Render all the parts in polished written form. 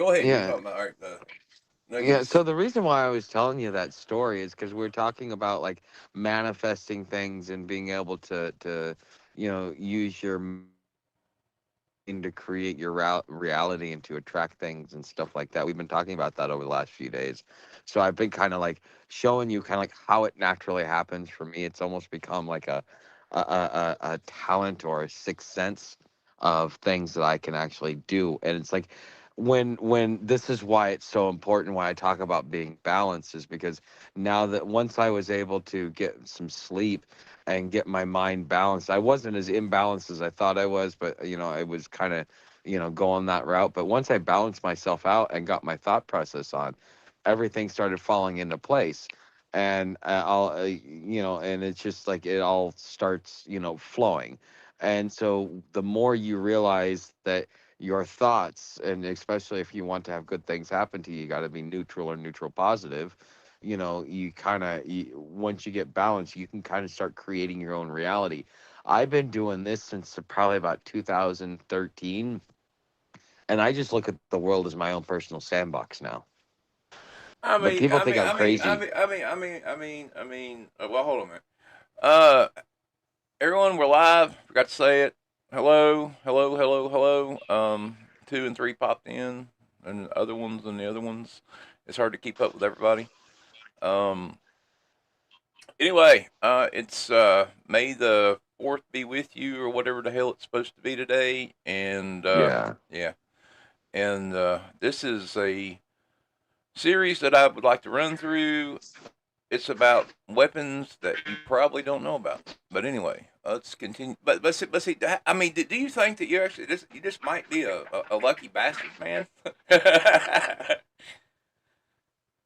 go ahead. You were Yeah. talking about all right, the Yeah, negatives. so the reason why I was telling you that story is because we're talking about like manifesting things and being able to use your mind to create your reality and to attract things and stuff like that. We've been talking about that over the last few days. So I've been kind of like showing you kind of like how it naturally happens for me. It's almost become like a talent or a sixth sense of things that I can actually do. And it's like when this is why it's so important why I talk about being balanced is because now that once I was able to get some sleep and get my mind balanced, I wasn't as imbalanced as I thought I was, but I was kind of going that route. But once I balanced myself out and got my thought process on, everything started falling into place. And and it's just like it all starts flowing. And so the more you realize that your thoughts, and especially if you want to have good things happen to you, you got to be neutral or neutral positive. You kind of, once you get balanced, you can kind of start creating your own reality. I've been doing this since probably about 2013, and I just look at the world as my own personal sandbox now. I But mean, people I think mean, I'm I mean, I crazy. mean, I mean, I mean, I mean, I mean. Well, hold on a minute. Uh, Everyone, we're live. Forgot to say it. Hello, hello, hello, hello. Two and three popped in, and the other ones and the other ones. It's hard to keep up with everybody. Um. Anyway, it's May the 4th be with you, or whatever the hell it's supposed to be today, and Yeah. yeah, and this is a series that I would like to run through. It's about weapons that you probably don't know about. But anyway, let's continue. But see, I mean, do you think that you just might be a lucky bastard, man?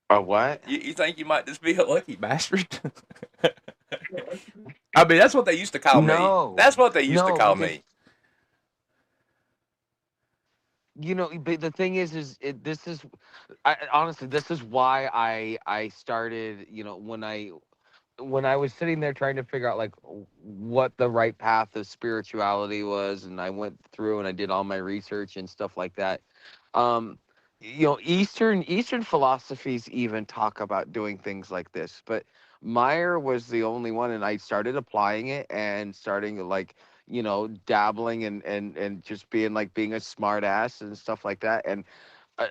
Or what? You think you might just be a lucky bastard? I mean, that's what they used to call me. No, That's what they used to no, call because me. but the thing is this is, I honestly, this is why I started, when I was sitting there trying to figure out like what the right path of spirituality was, and I went through and I did all my research and stuff like that. Um, Eastern philosophies even talk about doing things like this, but Meyer was the only one, and I started applying it and starting like dabbling and just being a smart ass and stuff like that. And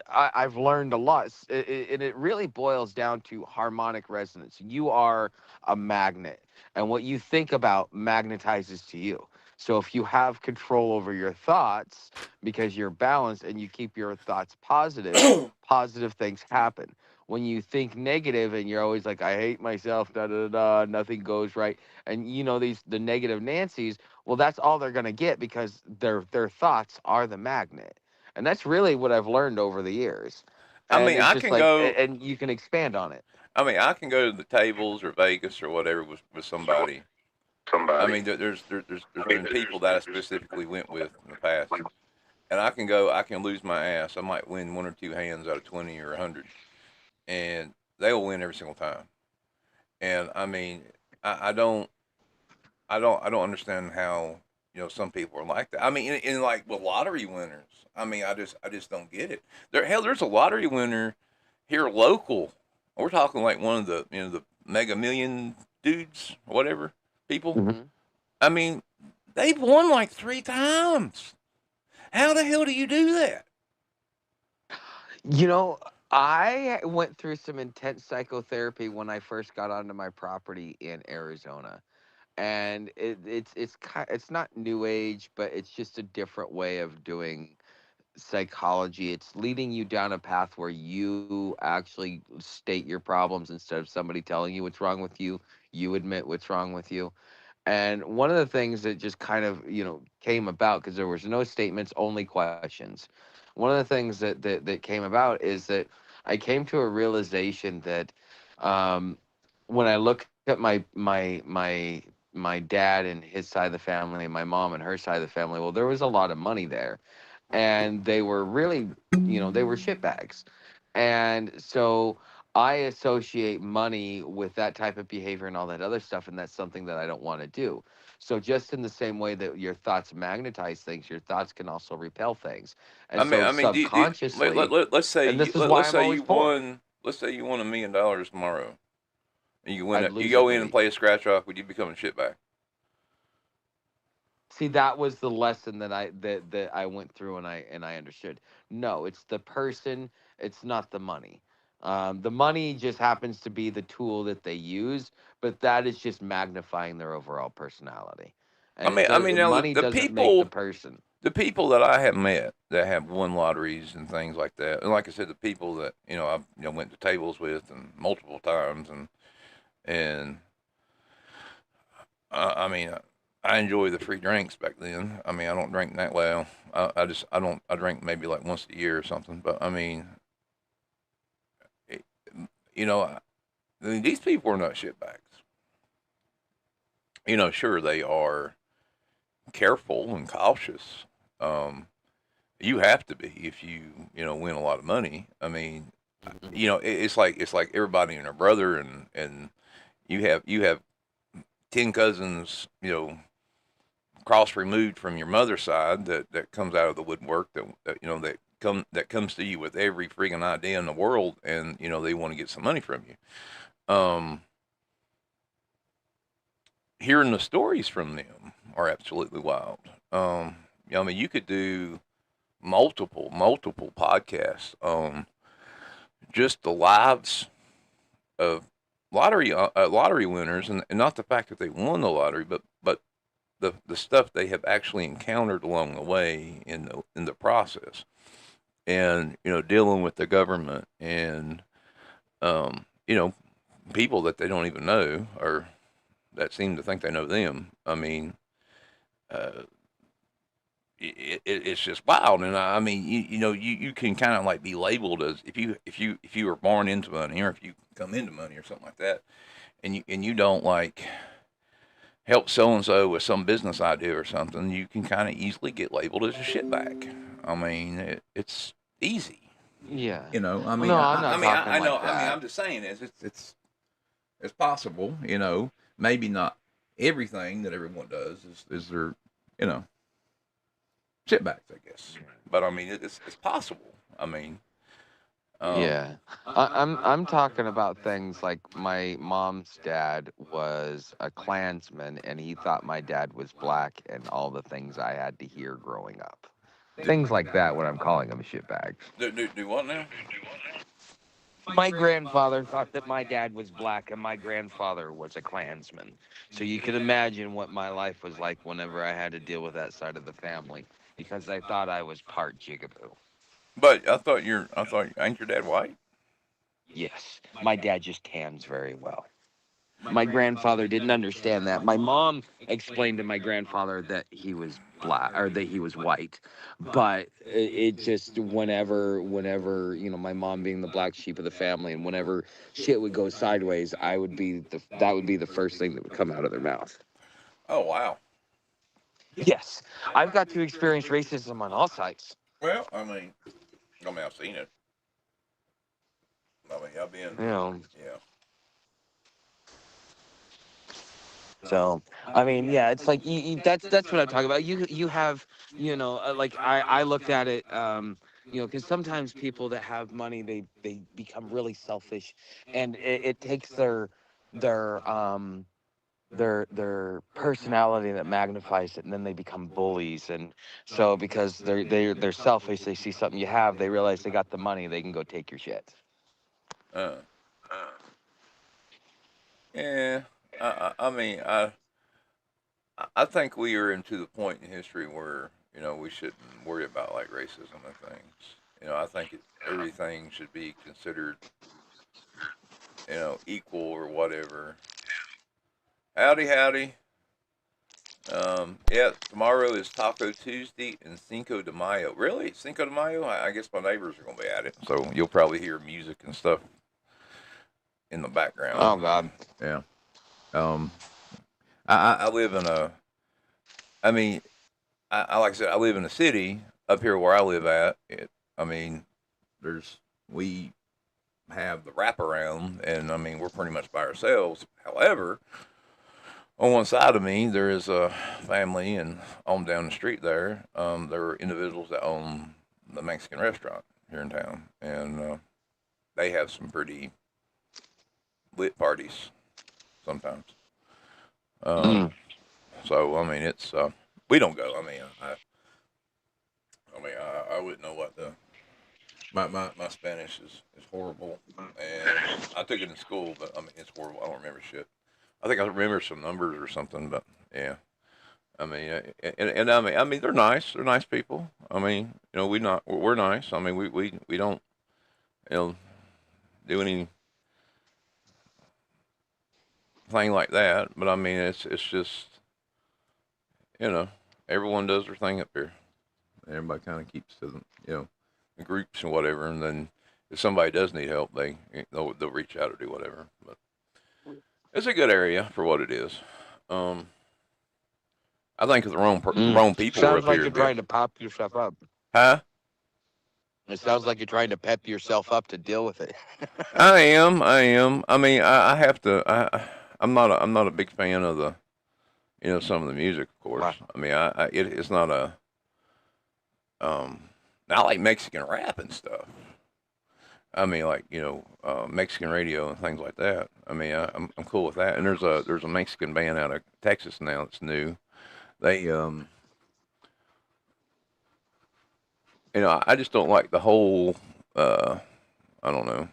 I've learned a lot, and it really boils down to harmonic resonance. You are a magnet, and what you think about magnetizes to you. So if you have control over your thoughts because you're balanced and you keep your thoughts positive, positive things happen. When you think negative and you're always like, I hate myself, da da da, nothing goes right, and the negative Nancy's, well, that's all they're gonna get because their thoughts are the magnet. And that's really what I've learned over the years. I And mean, it's I just can like, go. and you can expand on it. I can go to the tables or Vegas or whatever with somebody. I mean, there's been people that I specifically went with in the past, and I can go. I can lose my ass. I might win one or two hands out of 20 or 100, and they will win every single time. And I mean, I don't, I don't understand how some people are like that. I mean, in like with lottery winners. I mean, I just don't get it. There's a lottery winner here local. We're talking like one of the the Mega Million dudes, or whatever people. Hmm. I mean, they've won like 3 times. How the hell do you do that? You know, I went through some intense psychotherapy when I first got onto my property in Arizona. And it's not new age, but it's just a different way of doing psychology. It's leading you down a path where you actually state your problems instead of somebody telling you what's wrong with you. You admit what's wrong with you. And one of the things that just kind of, came about because there was no statements, only questions. One of the things that came about is that I came to a realization that um, when I look at my dad and his side of the family, and my mom and her side of the family, well, there was a lot of money there, and they were really, they were shitbags. And so I associate money with that type of behavior and all that other stuff, and that's something that I don't want to do. So just in the same way that your thoughts magnetize things, your thoughts can also repel things. And so subconsciously, let's say and this is why I'm always poor. let's say you won $1 million tomorrow, and you win I'd it. You lose it go in a in and week. play a scratch off. Would you become a shitbag? See, that was the lesson that I went through and I understood. No, it's the person, it's not the money. The money just happens to be the tool that they use, but that is just magnifying their overall personality. And I mean, now money doesn't make the person. the people that I have met that have won lotteries and things like that, and like I said, the people that I've went to tables with and multiple times, and I mean, I enjoy the free drinks back then. I mean, I don't drink that well. I don't I drink maybe like once a year or something. But I mean, it, you know, I mean, these people are not shitbags. Sure they are careful and cautious. Um, you have to be if you win a lot of money. I mean, it's like everybody and their brother, and you have 10 cousins, cross removed from your mother's side that comes out of the woodwork that comes to you with every freaking idea in the world, and they want to get some money from you. Hearing the stories from them are absolutely wild. I mean, you could do multiple podcasts on just the lives of lottery winners, and not the fact that they won the lottery, but the stuff they have actually encountered along the way in the process, and dealing with the government, and you know people that they don't even know, or that seem to think they know them. I mean, uh, it's just wild. And I mean, you can kind of like be labeled as, if you were born into money, or if you come into money or something like that, and you don't like help so and so with some business idea or something, you can kind of easily get labeled as a shitbag. I mean, it's easy. Yeah. I Well, mean, no, I'm not talking I know. like I mean, that. I'm just saying it's possible. Maybe not everything that everyone does is their, you know, shitbags, I guess. But I mean, it's possible. I mean, um, Yeah. I'm talking about things like my mom's dad was a Klansman and he thought my dad was black and all the things I had to hear growing up. Things like that when I'm calling them shitbags. do what now? My grandfather thought that my dad was black and my grandfather was a Klansman. So you can imagine what my life was like whenever I had to deal with that side of the family because I thought I was part jigaboo. But I thought ain't your dad white? Yes, my dad just tans very well. My grandfather didn't understand that. My mom explained to my grandfather that he was black or that he was white, but it just whenever my mom being the black sheep of the family, and whenever shit would go sideways, that would be the first thing that would come out of their mouth. Oh wow. Yes, I've got to experience racism on all sides. Well, I mean, I've seen it. I mean, I've been, You know, yeah. so I mean, yeah, it's like that's what I'm talking about. You have like I looked at it, because sometimes people that have money they become really selfish, and it takes their their personality that magnifies it, and then they become bullies. And so because they're selfish, they see something you have, they realize they got the money, they can go take your shit. Uh, yeah. I mean, I think we are into the point in history where we shouldn't worry about like racism and things. I think everything should be considered equal or whatever. Howdy, howdy. Yeah, tomorrow is Taco Tuesday and Cinco de Mayo. Really, Cinco de Mayo? I guess my neighbors are gonna be at it, so you'll probably hear music and stuff in the background. Oh God. Yeah. Um, I live in a. I mean, like I said, I live in a city up here where I live at. I mean, there's we have the wraparound, and I mean we're pretty much by ourselves. However, On one side of me, there is a family, and on down the street there are individuals that own the Mexican restaurant here in town, and they have some pretty lit parties sometimes. Mm. So I mean, it's we don't go. I wouldn't know what the my Spanish is horrible, and I took it in school, but I mean it's horrible. I don't remember shit. I think I remember some numbers or something, but yeah. I mean, and I mean, they're nice. They're nice people. I mean, we're nice. I mean, we don't, you know, do anything like that. But I mean, it's just, you know, everyone does their thing up here. Everybody kind of keeps to them, the groups and whatever. And then if somebody does need help, they'll reach out or do whatever. But it's a good area for what it is. Um, I think if the Mm. wrong people were Sounds up like here, you're it'd be, trying to pop yourself up. huh? It sounds like you're trying to pep yourself up to deal with it. I am. I am. I mean, I have to. I'm not a big fan of the, some of the music, of course. Wow. I mean, it's not a. Um, I like Mexican rap and stuff. I mean, like Mexican radio and things like that. I mean, I'm cool with that. And there's a Mexican band out of Texas now that's new. They I just don't like the whole I don't know,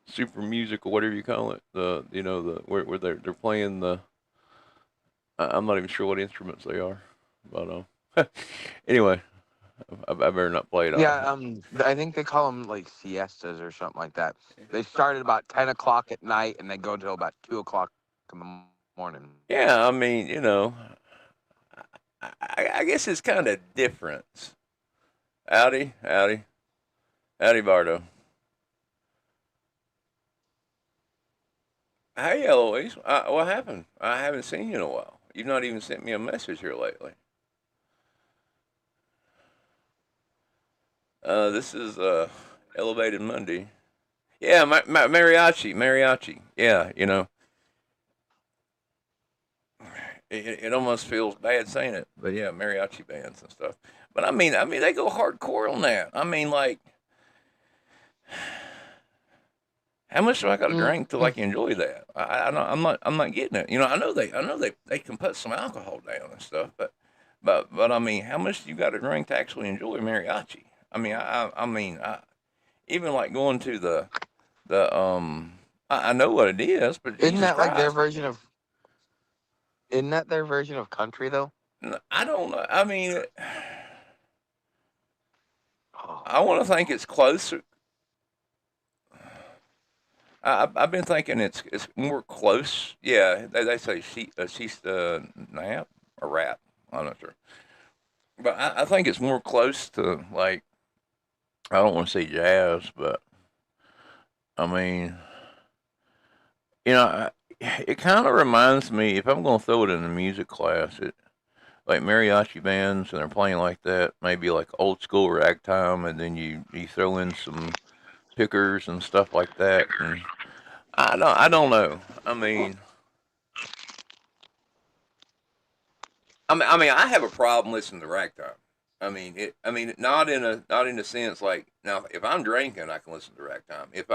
super music or whatever you call it. The where they're playing the. I'm not even sure what instruments they are, but anyway, I better not play it Yeah, off. I think they call them like siestas or something like that. They start at about 10 o'clock at night and they go until about 2 o'clock in the morning. Yeah, I mean, I guess it's kind of different. Howdy, howdy, howdy, Bardo. Hey, Eloise. What happened? I haven't seen you in a while. You've not even sent me a message here lately. This is Elevated Monday. Yeah, mariachi. Yeah, it almost feels bad saying it, but yeah, mariachi bands and stuff. But I mean, they go hardcore on that. I mean, like, how much do I got to Mm. drink till I can enjoy that? I'm not getting it. I know they can put some alcohol down and stuff, but I mean, how much do you got to drink to actually enjoy mariachi? I mean, even like going to the. I know what it is, but Isn't Jesus that like their Christ, version of? Isn't that their version of country though? I don't know. I mean, Oh. I want to think it's close. I've been thinking it's more close. Yeah, they say she's nap or rap. I'm not sure, but I think it's more close to, like, I don't want to say jazz, but I mean, you know I, it kind of reminds me, if I'm going to throw it in a music class, it like mariachi bands and they're playing like that, maybe like old school ragtime, and then you throw in some pickers and stuff like that, and I don't know. I mean, I have a problem listening to ragtime. I mean it. I mean, not in the sense like, now if I'm drinking, I can listen to ragtime. If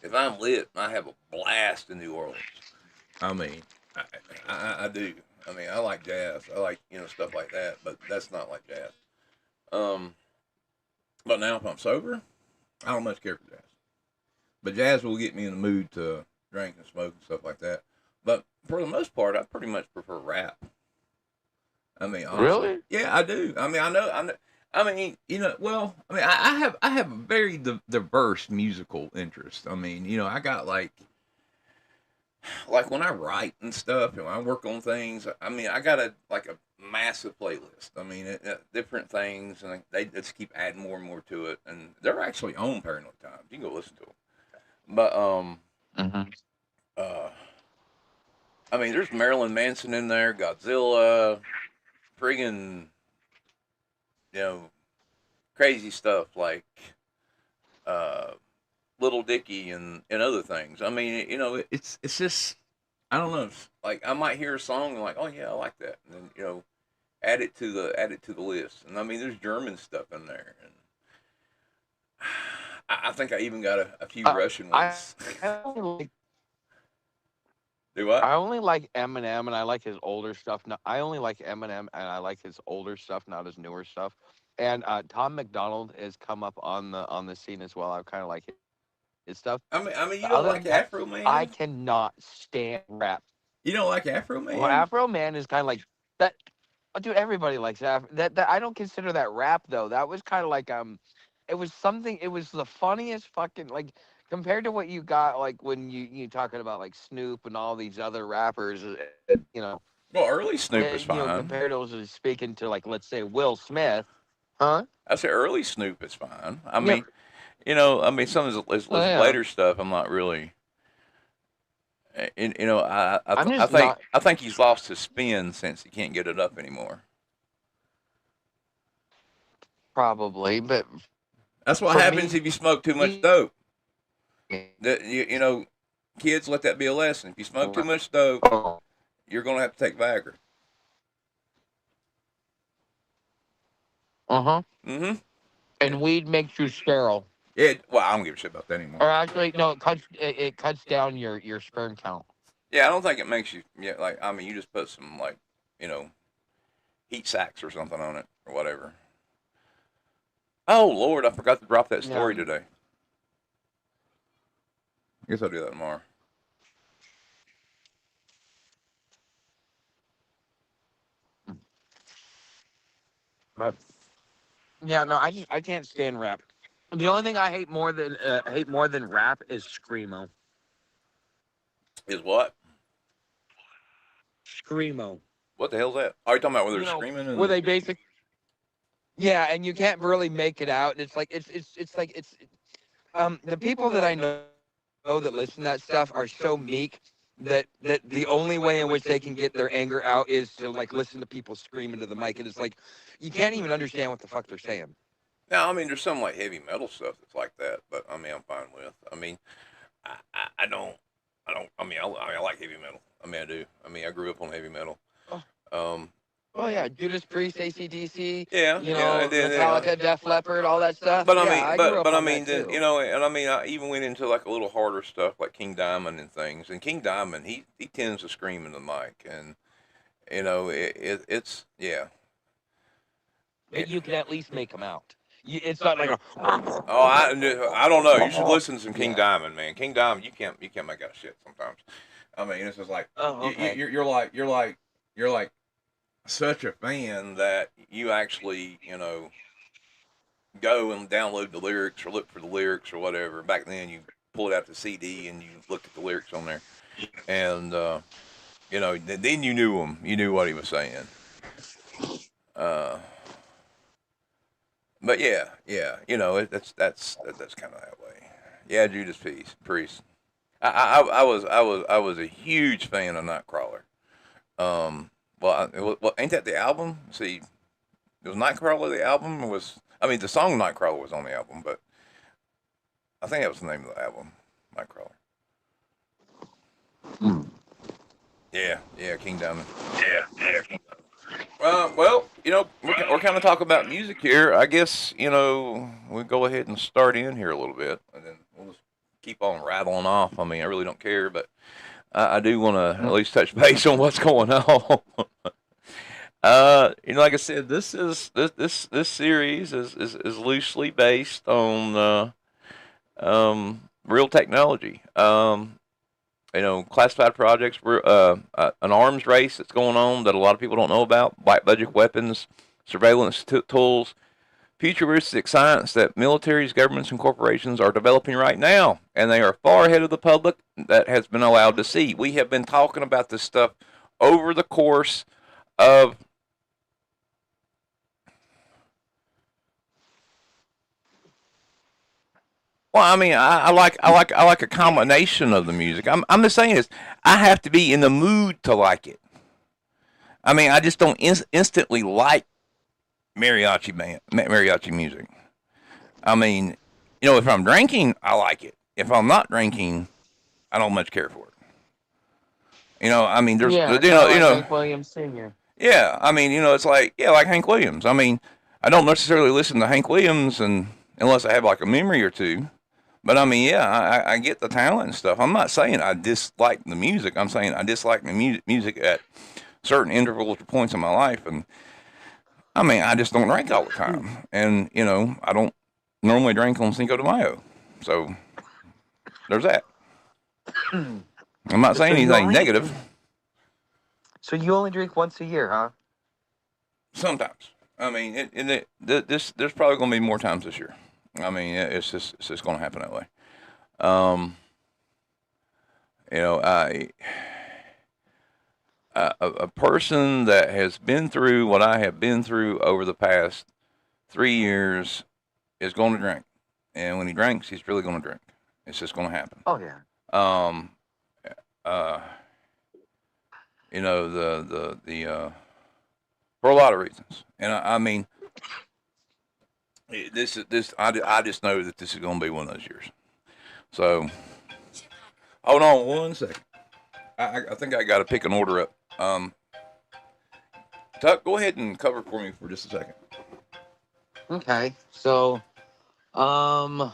if I'm lit, I have a blast in New Orleans. I mean, I do. I mean, I like jazz. I like stuff like that, but that's not like jazz. Um, but now if I'm sober, I don't much care for jazz. But jazz will get me in the mood to drink and smoke and stuff like that. But for the most part, I pretty much prefer rap. I mean, honestly, Really? yeah, I do. I mean, I know. I mean, well, I mean, I have a very diverse musical interest. I mean, I got like when I write and stuff, and when I work on things. I mean, I got a massive playlist. I mean, different things, and they just keep adding more and more to it. And they're actually on Paranoid Times. You can go listen to them. But Hmm. uh, I mean, there's Marilyn Manson in there, Godzilla, friggin', you know, crazy stuff like uh, Little Dicky and other things. I mean, it's just I don't know. Like I might hear a song and like, oh yeah, I like that, and then add it to the list. And I mean, there's German stuff in there, and I think I even got a few Russian I ones. only like Do what? I only like Eminem and I like his older stuff. No, I only like Eminem and I like his older stuff, not his newer stuff. And Tom McDonald has come up on the scene as well. I kind of like his stuff. I mean, you But don't other like than that, Afro I Man? cannot stand rap. You don't like Afro Well, Man? Afro Man is kind of like that. Oh, dude, everybody likes that. I don't consider that rap though. That was kind of like it was something. It was the funniest fucking like compared to what you got like when you talking about like Snoop and all these other rappers. Well, early Snoop is fine. Compared to speaking to like let's say Will Smith, huh? I say early Snoop is fine. I Yeah, mean, some of well, his yeah. later stuff, I'm not really. I'm just not I think he's lost his spin since he can't get it up anymore. probably, but That's what for happens me, if you smoke too much dope. That kids, let that be a lesson. If you smoke too much dope, oh, you're gonna have to take Viagra. uh-huh. Mm-hmm. And weed makes you sterile. Yeah. Well, I don't give a shit about that anymore. Or actually, no, it cuts down your sperm count. Yeah, I don't think it makes you. Yeah, like I mean, you just put some like you know heat sacks or something on it or whatever. Oh Lord, I forgot to drop that Yeah, story today. I guess I'll do that tomorrow. but yeah, no, I can't stand rap. The only thing I hate more than rap is screamo. Is what? Screamo. What the hell's that? Are you talking about where they're You know, screaming where and? they basic yeah, and you can't really make it out. And it's like it's like it's the people that I know that listen to that stuff are so meek that the only way in which they can get their anger out is to like listen to people scream into the mic, and it's like you can't even understand what the fuck they're saying. Now, I mean, there's some like heavy metal stuff that's like that, but I mean, I'm fine with. I mean, I don't, I like heavy metal. I mean, I do. I mean, I grew up on heavy metal. Oh, Um, oh yeah, Judas Priest, AC/DC, yeah, you yeah, know, Metallica, Def Leppard, all that stuff. but I Yeah, mean, I grew up I on mean, that then too. and I mean, I even went into like a little harder stuff like King Diamond and things. And King Diamond, he tends to scream in the mic, and it's yeah. But you can at least make them out. It's not like a Oh, I don't know. You should listen to some King yeah. Diamond, man. King Diamond, you can't make out shit sometimes. I mean, it's just like Oh, okay. you're like such a fan that you actually go and download the lyrics or look for the lyrics or whatever. Back then, you pulled out the CD and you looked at the lyrics on there, and then you knew him. You knew what he was saying. Uh, but yeah, that's kind of that way. Yeah, Judas Priest. I was a huge fan of Nightcrawler. Well, ain't that the album? See, was Nightcrawler the album? Or was I mean the song Nightcrawler was on the album, but I think that was the name of the album, Nightcrawler. Mm. Yeah, King Diamond. Well, we're kind of talking about music here. I guess we'll go ahead and start in here a little bit, and then we'll just keep on rattling off. I mean, I really don't care, but I do want to at least touch base on what's going on. Like I said, this series is loosely based on real technology. Classified projects. We're an arms race that's going on that a lot of people don't know about. Black budget weapons, surveillance tools, futuristic science that militaries, governments, and corporations are developing right now, and they are far ahead of the public that has been allowed to see. We have been talking about this stuff over the course of well, I mean, I like a combination of the music. I'm just saying this. I have to be in the mood to like it. I mean, I just don't instantly like mariachi music. I mean, if I'm drinking, I like it. if I'm not drinking, I don't much care for it. I mean, there's, Yeah, kind of you like know, Hank Williams Sr. yeah. I mean, it's like, yeah, like Hank Williams. I mean, I don't necessarily listen to Hank Williams and unless I have like a memory or two. But I mean, yeah, I get the talent and stuff. I'm not saying I dislike the music. I'm saying I dislike the music at certain intervals or points in my life. And I mean, I just don't drink all the time. And, I don't normally drink on Cinco de Mayo. So there's that. I'm not saying So you anything only negative. so you only drink once a year, huh? Sometimes. I mean, there's probably going to be more times this year. I mean, it's just going to happen that way. Um, I a person that has been through what I have been through over the past 3 years is going to drink, and when he drinks, he's really going to drink. It's just going to happen. Oh yeah. Um, uh, for a lot of reasons, and I mean, I just know that this is going to be one of those years. So hold on one second. I think I got to pick an order up. Tuck, go ahead and cover for me for just a second. Okay. So, all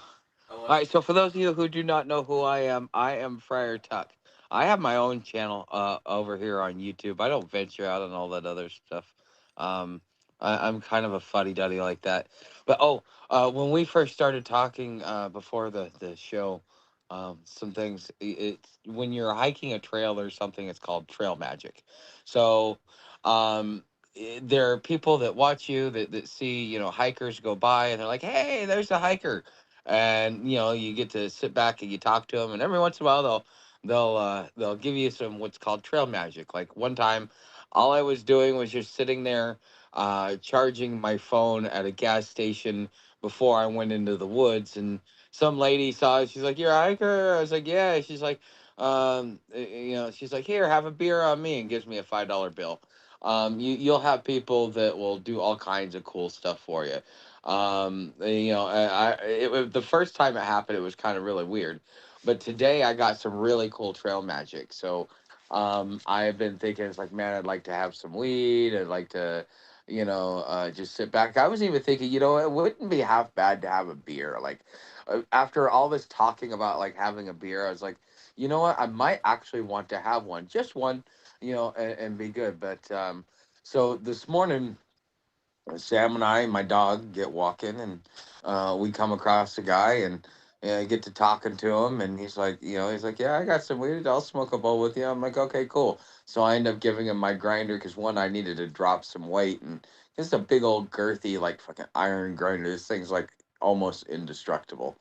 right. So for those of you who do not know who I am Friar Tuck. I have my own channel over here on YouTube. I don't venture out and all that other stuff. Um, I'm kind of a fuddy duddy like that. But when we first started talking before the show, some things. It's when you're hiking a trail or something. It's called trail magic. So, um, there are people that watch you that see hikers go by and they're like, hey, there's a hiker, and you get to sit back and you talk to them, and every once in a while they'll give you some what's called trail magic. Like one time, all I was doing was just sitting there charging my phone at a gas station before I went into the woods, and some lady saw it. She's like, you're a hiker? I was like, yeah. She's like, she's like, here, have a beer on me, and gives me a $5 bill. You'll have people that will do all kinds of cool stuff for you. The first time it happened, it was kind of really weird, but today I got some really cool trail magic. So, I've been thinking, it's like, man, I'd like to have some weed. I'd like to, just sit back. I was even thinking, it wouldn't be half bad to have a beer. Like, after all this talking about like having a beer, I was like, you know what? I might actually want to have one, just one, and be good. But so this morning, Sam and I and my dog get walking, and we come across a guy, and get to talking to him, and he's like, yeah, I got some weed. I'll smoke a bowl with you. I'm like, okay, cool. So I end up giving him my grinder because one, I needed to drop some weight, and it's a big old girthy like fucking iron grinder. This thing's like almost indestructible.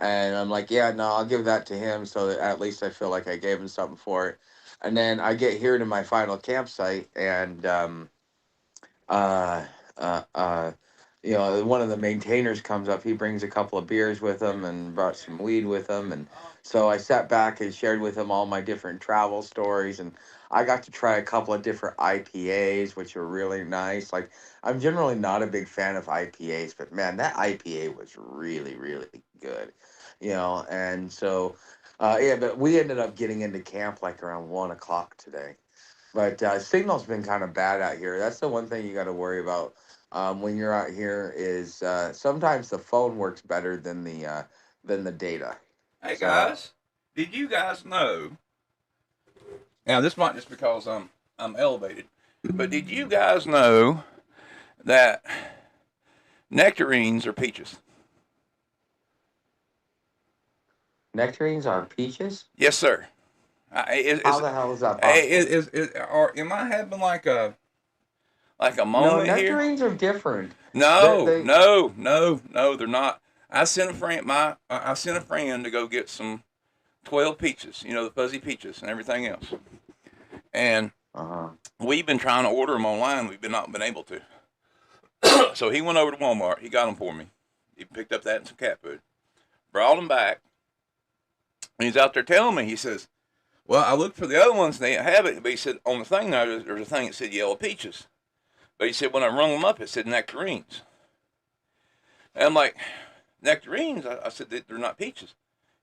And I'm like, yeah, no, I'll give that to him so that at least I feel like I gave him something for it. And then I get here to my final campsite, and uh, uh, uh, one of the maintainers comes up. He brings a couple of beers with him and brought some weed with him. And so I sat back and shared with him all my different travel stories. And I got to try a couple of different IPAs, which are really nice. Like, I'm generally not a big fan of IPAs, but man, that IPA was really, really good. And so, yeah, but we ended up getting into camp like around 1 o'clock today. But signal's been kind of bad out here. That's the one thing you got to worry about when you're out here is sometimes the phone works better than the data. Hey So guys, did you guys know? Now this might just because I'm elevated, but did you guys know that nectarines are peaches? nectarines are peaches. Yes, sir. How the hell is that possible? Am I having like a No, moment here? nectarines are different. They, No, they no, no, no, they're not. I sent a friend to go get some 12 peaches, the fuzzy peaches and everything else. And uh-huh. we've been trying to order them online. We've not been able to. So he went over to Walmart. He got them for me. He picked up that and some cat food. Brought them back. And he's out there telling me, he says, well, I looked for the other ones and they didn't have it. But he said, on the thing there, there's a thing that said yellow peaches. But he said, when I rung them up, it said nectarines. And I'm like, nectarines? I said, they're not peaches.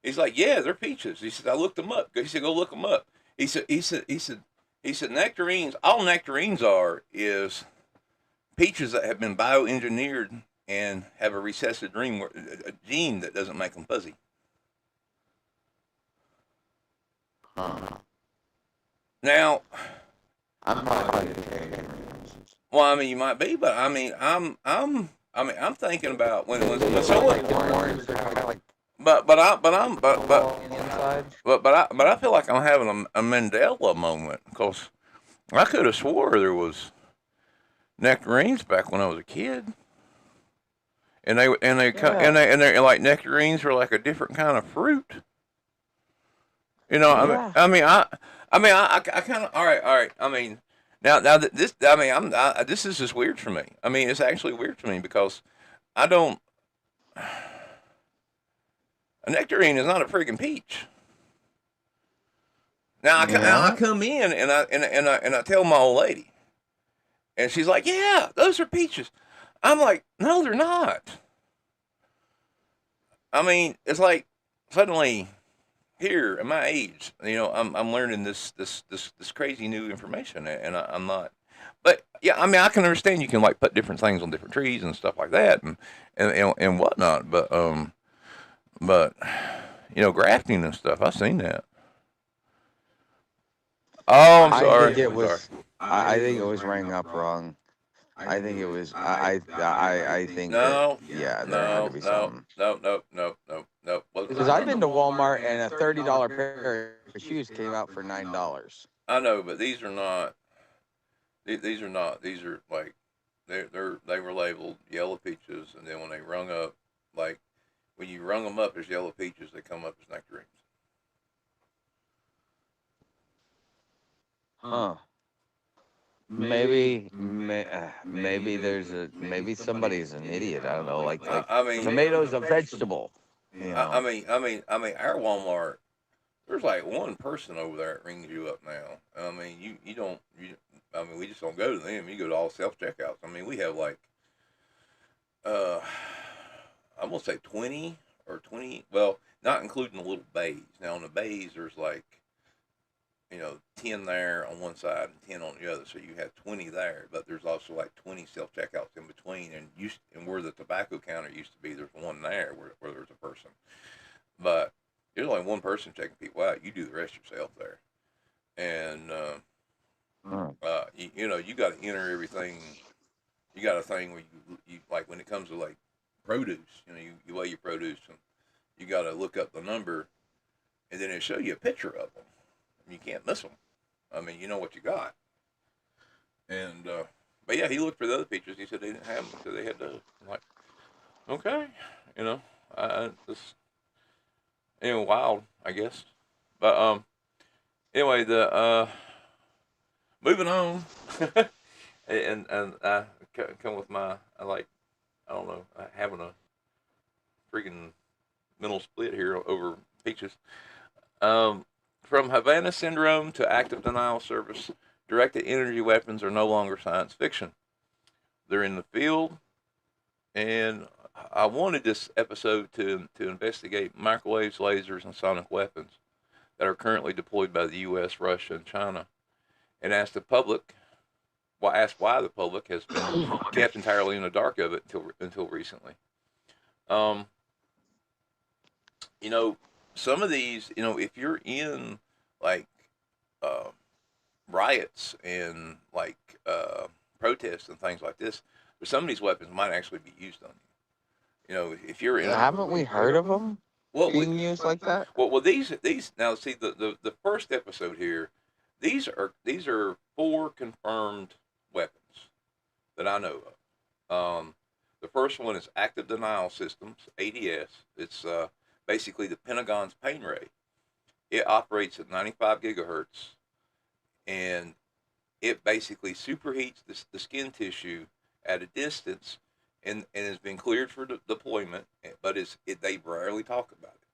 He's like, yeah, they're peaches. He said, I looked them up. He said, go look them up. He said, nectarines. All nectarines are is peaches that have been bioengineered and have a recessive a gene that doesn't make them fuzzy. Huh. Now, I'm probably vegetarian. well, I mean, you might be, but I mean, I'm thinking about when They someone, like orange, they're kind of like inside. but I feel like I'm having a Mandela moment because I could have swore there was nectarines back when I was a kid, and Yeah, they like nectarines were like a different kind of fruit. You know, yeah. I kind of all right. I mean, this, this is just weird for me. I mean, it's actually weird for me because I don't. A nectarine is not a freaking peach. Now I Yeah. come in and I tell my old lady, and she's like, "Yeah, those are peaches." I'm like, "No, they're not." I mean, it's like suddenly here at my age, I'm learning this crazy new information, and I'm not. But yeah, I mean, I can understand you can like put different things on different trees and stuff like that, and whatnot. But grafting and stuff, I've seen that. Oh, I'm I sorry. think it I'm sorry. was. I think it was rang up wrong. I think it was. I think that No, yeah, there had to no, be no, something. no, no, no, no, no. Wasn't Because rung I've up. been to Walmart and a $30 pair of shoes came out for $9. I know, but these are not. These are not. These are like they were labeled yellow peaches, and then when they rung up, like when you rung them up as yellow peaches, they come up as nectarines. Huh. Maybe there's a maybe somebody's an idiot. I don't know. Like I mean, tomatoes a vegetable. You know. our Walmart. There's like one person over there that rings you up now. I mean, you don't you. I mean, we just don't go to them. You go to all self checkouts. I mean, we have like uh, I'm gonna say 20 or 20. Well, not including the little bays. Now on the bays, there's like 10 there on one side and 10 on the other, so you have 20 there. But there's also like 20 self checkouts in between, and where the tobacco counter used to be, there's one there where there's a person. But there's only one person checking people out. You do the rest yourself there, and Huh. you got to enter everything. You got a thing where you like when it comes to like produce. You weigh your produce, and you got to look up the number, and then it show you a picture of them. You can't miss them. I mean, you know what you got. And but yeah, he looked for the other pictures. He said they didn't have them, so they had to. I'm like, okay, you know, this wild, I guess. But anyway, the moving on, and I come with my I don't know having a freaking mental split here over peaches. Um, from Havana Syndrome to active denial service, directed energy weapons are no longer science fiction. They're in the field, and I wanted this episode to investigate microwaves, lasers, and sonic weapons that are currently deployed by the U.S., Russia, and China, and ask why the public has been kept entirely in the dark of it until recently. Um, you know, some of these, if you're in like uh, riots and like protests and things like this, some of these weapons might actually be used on you. If you're in, Haven't we heard of them well, being used like that? these now see the first episode here. These are 4 confirmed weapons that I know of. The first one is active denial systems (ADS). It's basically the Pentagon's pain ray. It operates at 95 gigahertz, and it basically superheats the skin tissue at a distance, and has been cleared for deployment. But they rarely talk about it.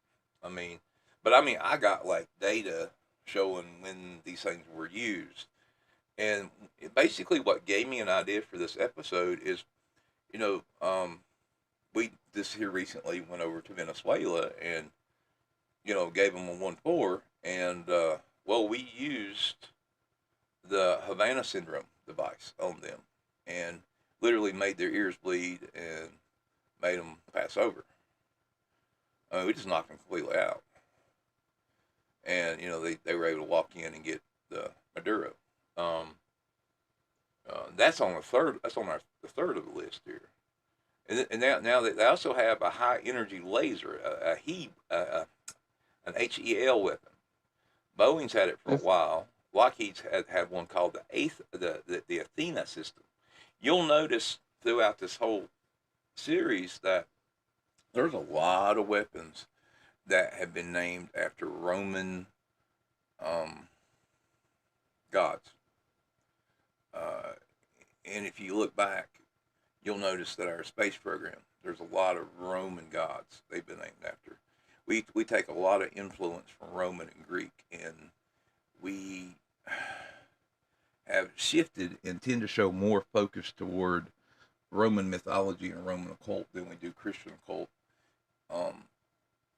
I got like data showing when these things were used, and basically what gave me an idea for this episode is, you know, we this here recently went over to Venezuela, and gave them a 1-4, and well, we used the Havana syndrome device on them, and literally made their ears bleed and made them pass over. I mean, we just knocked them completely out, and they were able to walk in and get the Maduro. Um, that's on the third. That's on the third of the list here. And now they also have a high energy laser, an HEL weapon. Boeing's had it for a If while. Lockheed's had one called the Athena system. You'll notice throughout this whole series that there's a lot of weapons that have been named after Roman um, gods. Uh, and if you look back, you'll notice that our space program, there's a lot of Roman gods they've been named after. We take a lot of influence from Roman and Greek, and we have shifted and tend to show more focus toward Roman mythology and Roman occult than we do Christian occult um,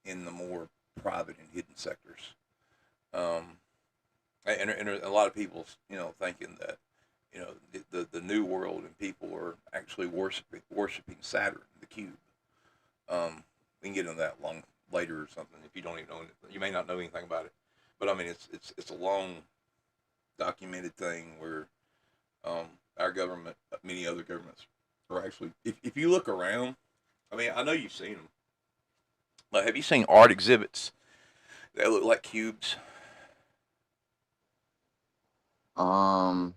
in the more private and hidden sectors. Um, and a lot of people, thinking that, the new world and people are actually worshiping Saturn, the cube. We can get into that long later or something if you don't even know it. You may not know anything about it, but I mean it's a long documented thing where um, our government, many other governments, are actually. If you look around, I mean, I know you've seen them. Like, have you seen art exhibits that look like cubes? um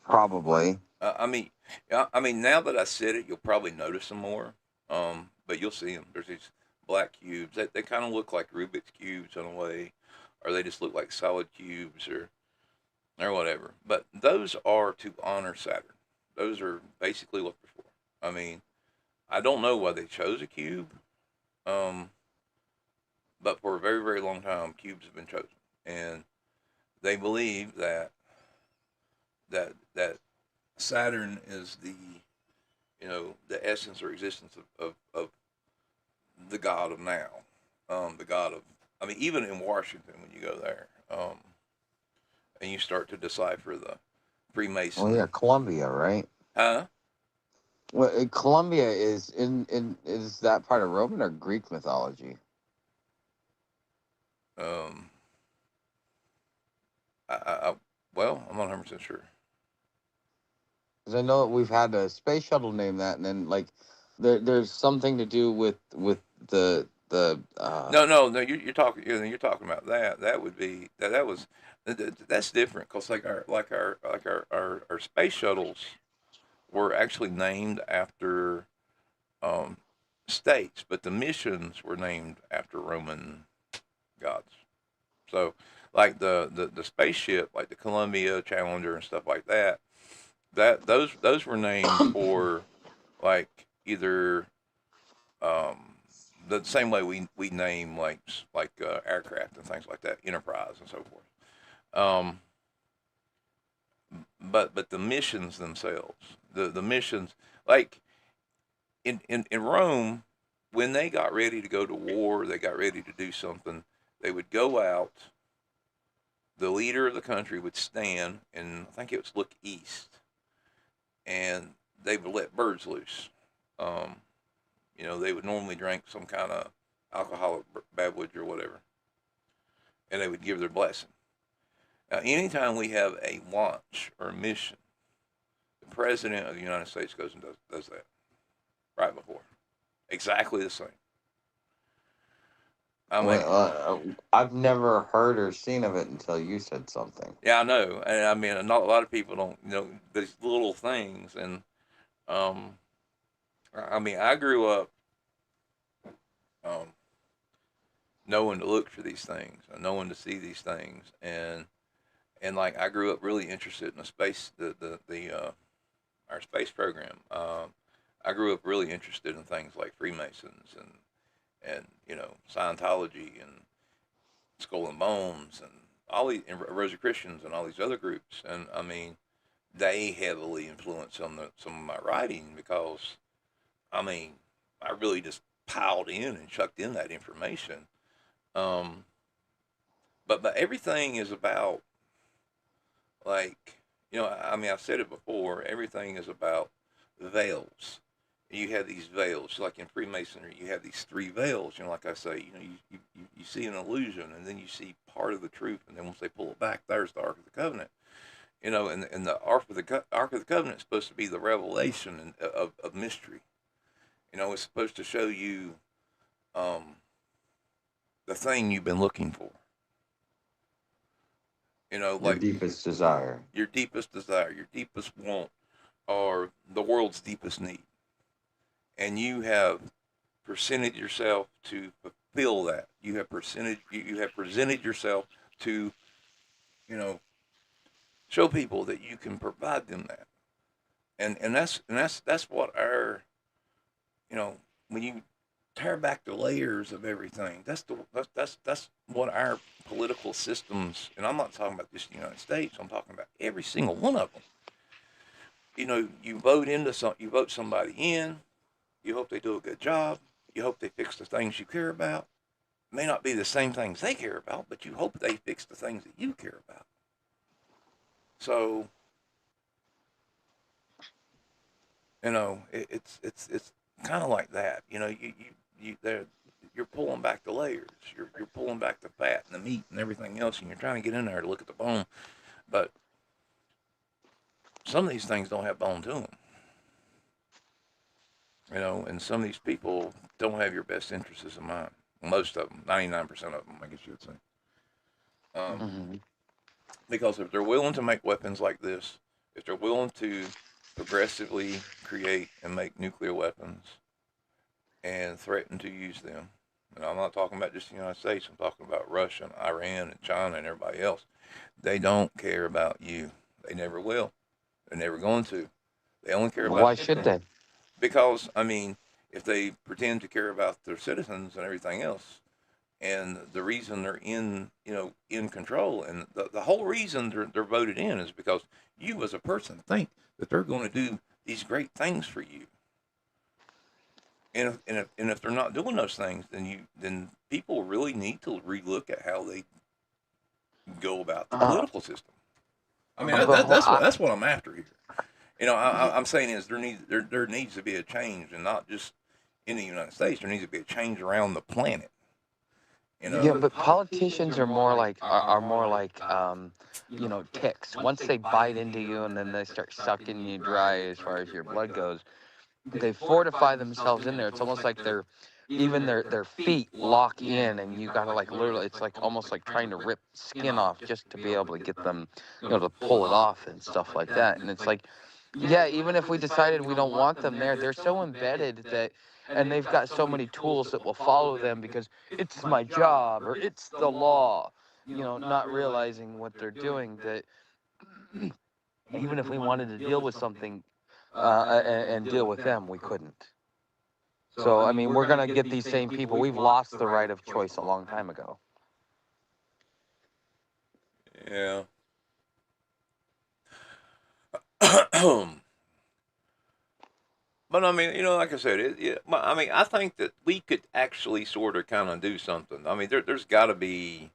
probably. I mean, yeah, I mean, now that I said it, you'll probably notice them more. But you'll see them. There's these black cubes that they kind of look like Rubik's cubes in a way, or they just look like solid cubes, or whatever. But those are to honor Saturn. Those are basically what they're for. I mean, I don't know why they chose a cube, um, but for a very, very long time, cubes have been chosen, and they believe that Saturn is the essence or existence of the God of now, the God of. I mean, even in Washington, when you go there, and you start to decipher the Well, yeah, Freemason, Colombia, right? huh? Well, Colombia is in is that part of Roman or Greek mythology? Um, I well, I'm not 100% sure. Because I know we've had a space shuttle named that, and then like there's something to do with the. No. You're talking. You're talking about that. That would be that was that's different because our space shuttles were actually named after um, states, but the missions were named after Roman gods. So, like the spaceship, like the Columbia, Challenger, and stuff like that, those were named for like either um, the same way we name aircraft and things like that, Enterprise and so forth. Um, but the missions themselves, the missions, like in Rome, when they got ready to go to war, they got ready to do something. They would go out. The leader of the country would stand, and I think it was look east, and they would let birds loose. Um, they would normally drink some kind of alcoholic beverage or whatever, and they would give their blessing. Now, anytime we have a launch or a mission, the president of the United States goes and does that right before. Exactly the same. I mean, Well, I've never heard or seen of it until you said something. yeah, I know, and I mean, not a lot of people don't these little things, and um, I mean, I grew up um, knowing to look for these things and knowing to see these things, and like I grew up really interested in the space, the our space program. I grew up really interested in things like Freemasons and Scientology and Skull and Bones and all these and Rosicrucians and all these other groups. And I mean, they heavily influenced some of my writing because I mean, I really just piled in and chucked in that information. Um, but everything is about, like, I mean, I've said it before. Everything is about veils. You have these veils, like in Freemasonry. You have these three veils. Like I say, you see an illusion, and then you see part of the truth, and then once they pull it back, there's the Ark of the Covenant. And the Ark of the Covenant is supposed to be the revelation of mystery. It's supposed to show you um, the thing you've been looking for. Your Like deepest desire. your deepest desire, your deepest want, or the world's deepest need. And you have presented yourself to fulfill that. You have presented yourself to, you know, show people that you can provide them that. And that's what our, when you tear back the layers of everything, that's what our political systems, and I'm not talking about just the United States, I'm talking about every single one of them. You vote somebody in, you hope they do a good job, you hope they fix the things you care about. It may not be the same things they care about, but you hope they fix the things that you care about. So, it's kind of like that. You're pulling back the layers. You're pulling back the fat and the meat and everything else, and you're trying to get in there to look at the bone. But some of these things don't have bone to them. And some of these people don't have your best interests in mind. Most of them, 99% of them, I guess you would say. Um, Hmm. because if they're willing to make weapons like this, if they're willing to progressively create and make nuclear weapons and threaten to use them, and I'm not talking about just the United States, I'm talking about Russia and Iran and China and everybody else, they don't care about you. They never will. They're never going to. They only care about Why should they? because I mean, if they pretend to care about their citizens and everything else, and the reason they're in control, and the whole reason they're voted in is because you as a person think that they're going to do these great things for you, and if they're not doing those things, then people really need to relook at how they go about the Uh, political system. I mean, but wh- I, that's what I'm after here. I'm saying is there needs to be a change, and not just in the United States. There needs to be a change around the planet. yeah, but politicians are more like ticks. Once they bite into you and then they start sucking you dry as far as your blood goes, they fortify themselves in there. It's almost like their feet lock in, and you gotta like literally, it's like almost like trying to rip skin off just to be able to get them, to pull it off and stuff like that. And it's like, yeah, even if we decided we don't want them there, they're so embedded that, and they've got so many tools that will follow them because it's my job or it's the law, not realizing what they're doing, that even if we wanted to deal with something and deal with them, we couldn't. So, I mean, we're going to get these same people. We've lost the right of choice a long time ago. Yeah. But I mean, like I said, I mean, I think that we could actually sort of kind of do something. I mean, there's got to be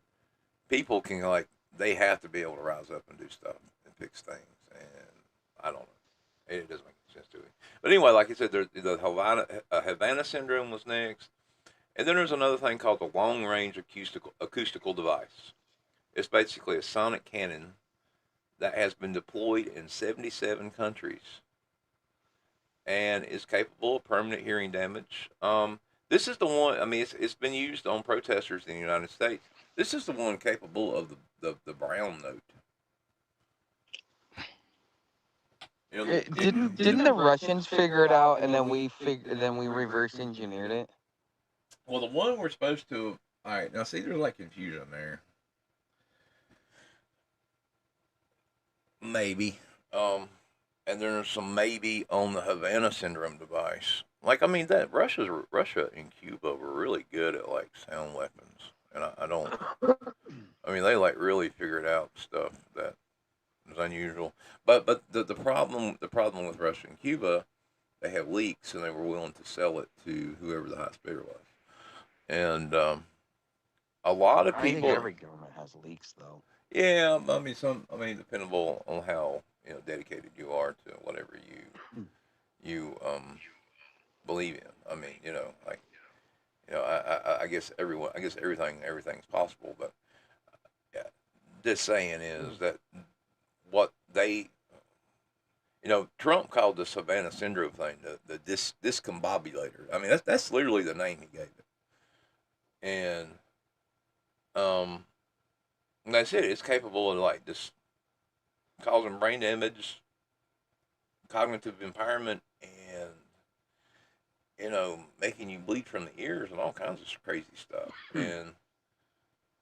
people can, like, they have to be able to rise up and do stuff and fix things. And I don't know, it doesn't make sense to me. But anyway, like I said, the Havana syndrome was next, and then there's another thing called the long range acoustical device. It's basically a sonic cannon that has been deployed in 77 countries and is capable of permanent hearing damage. This is the one. I mean, it's been used on protesters in the United States. This is the one capable of the brown note. Didn't the Russians figure it out, and then we reverse engineered it? Well, the one we're supposed to. All right, now see, there's like confusion there. Maybe. And there's some maybe on the Havana syndrome device. Like, I mean, that Russia and Cuba were really good at, like, sound weapons, and I don't. I mean, they, like, really figured out stuff that is unusual. But the problem with Russia and Cuba, they have leaks, and they were willing to sell it to whoever the highest bidder was. And a lot of I think people. every government has leaks, though. Yeah, I mean, dependable on how dedicated you are to whatever you believe in. I mean, like I guess everything's possible, but yeah, this saying is that what they Trump called the Savannah syndrome thing the discombobulator. I mean, that's literally the name he gave it, and um, that's it. It's capable of like just causing brain damage, cognitive impairment, and making you bleed from the ears and all kinds of crazy stuff. And